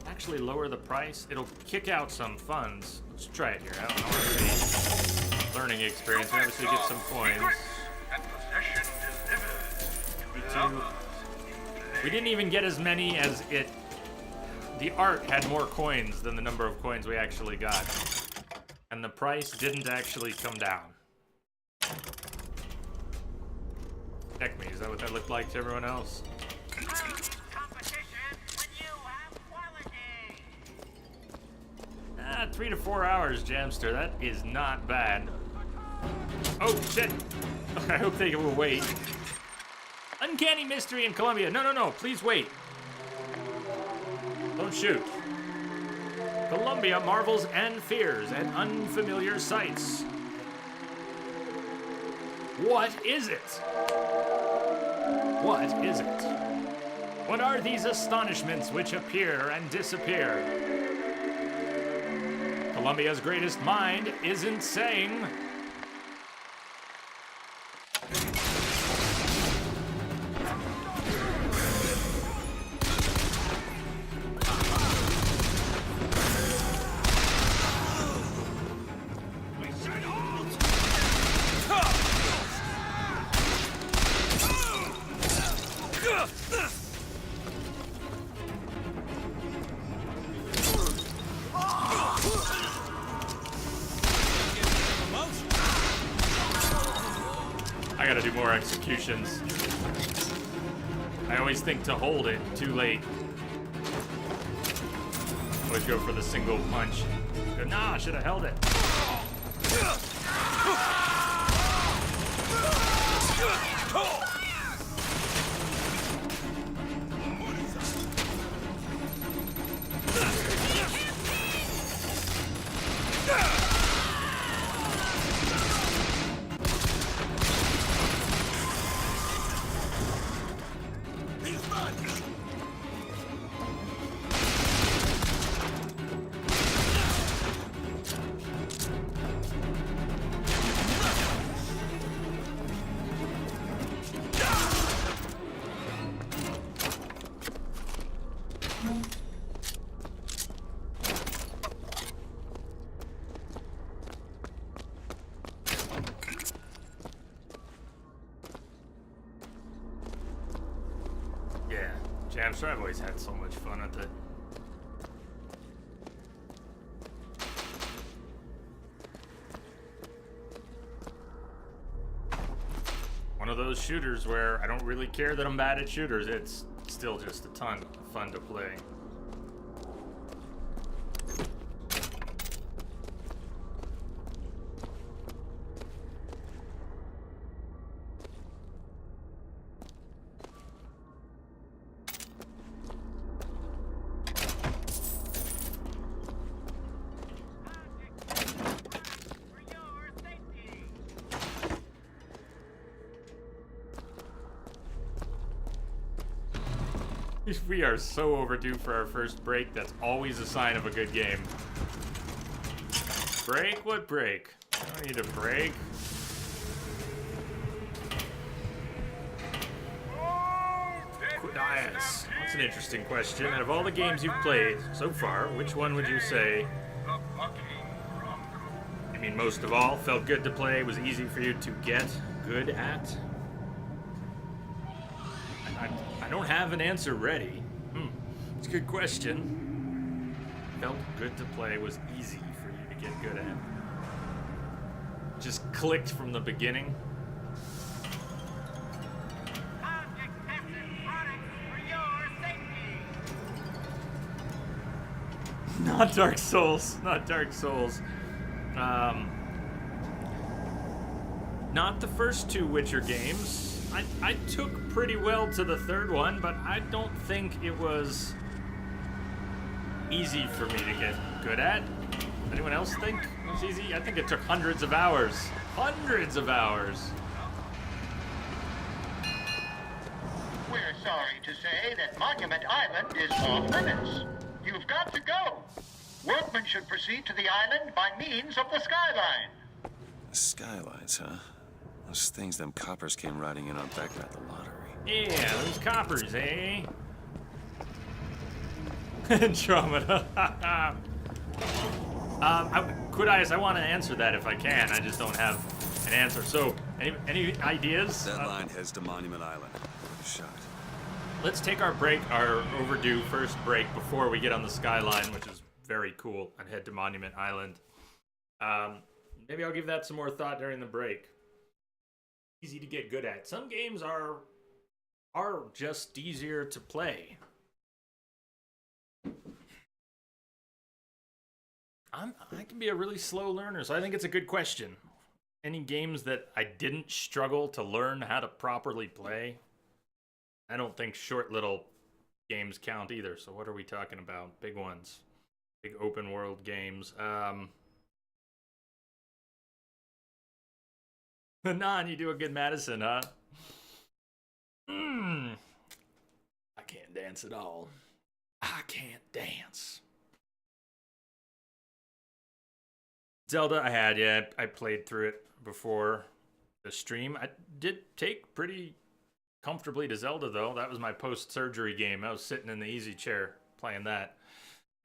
Actually lower the price. It'll kick out some funds. Let's try it here. I don't want to be learning experience. We obviously get some coins. We didn't even get as many as it. The art had more coins than the number of coins we actually got. And the price didn't actually come down. Check me. Is that what that looked like to everyone else? 3 to 4 hours, Jamster. That is not bad. Oh, shit. I hope they will wait. Uncanny Mystery in Colombia. No. Please wait. Don't shoot. Colombia marvels and fears at unfamiliar sights. What is it? What is it? What are these astonishments which appear and disappear? Colombia's greatest mind isn't saying. I gotta do more executions. I always think to hold it, too late. Always go for the single punch. Go, nah, I should have held it. Yeah, I'm sure I've always had so much fun with it. One of those shooters where I don't really care that I'm bad at shooters. It's still just a ton of fun to play. We are so overdue for our first break. That's always a sign of a good game. Break? What break? I don't need a break. Quadias. That's an interesting question. Out of all the games you've played so far, which one would you say? I mean, most of all, felt good to play, was easy for you to get good at? I don't have an answer ready. It's a good question. Felt good to play, was easy for you to get good at. Just clicked from the beginning. Not Dark Souls. Not Dark Souls. Not the first two Witcher games. I took pretty well to the third one, but I don't think it was easy for me to get good at. Anyone else think it was easy? I think it took hundreds of hours. Hundreds of hours. We're sorry to say that Monument Island is off limits. You've got to go. Workmen should proceed to the island by means of the skyline. The skylines, huh? Those things them coppers came riding in on back at the lottery. Yeah, those coppers, eh? Andromeda. Quadias, I want to answer that if I can. I just don't have an answer. So, any ideas? That line heads to Monument Island. Worth a shot. Let's take our break, our overdue first break before we get on the skyline, which is very cool, and head to Monument Island. Maybe I'll give that some more thought during the break. Easy to get good at. Some games are just easier to play. I can be a really slow learner, so I think it's a good question. Any games that I didn't struggle to learn how to properly play? I don't think short little games count either, so what are we talking about? Big ones. Big open world games. Non, you do a good Madison, huh? I can't dance at all. I can't dance. Zelda, I had, yeah. I played through it before the stream. I did take pretty comfortably to Zelda, though. That was my post-surgery game. I was sitting in the easy chair playing that.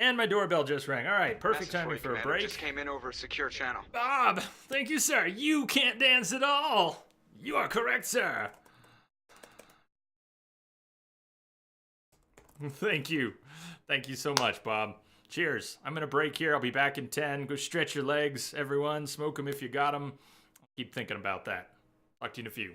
And my doorbell just rang. All right, perfect timing for a break. Just came in over a secure channel. Bob, thank you, sir. You can't dance at all. You are correct, sir. Thank you. Thank you so much, Bob. Cheers. I'm going to break here. I'll be back in 10. Go stretch your legs, everyone. Smoke them if you got them. Keep thinking about that. Talk to you in a few.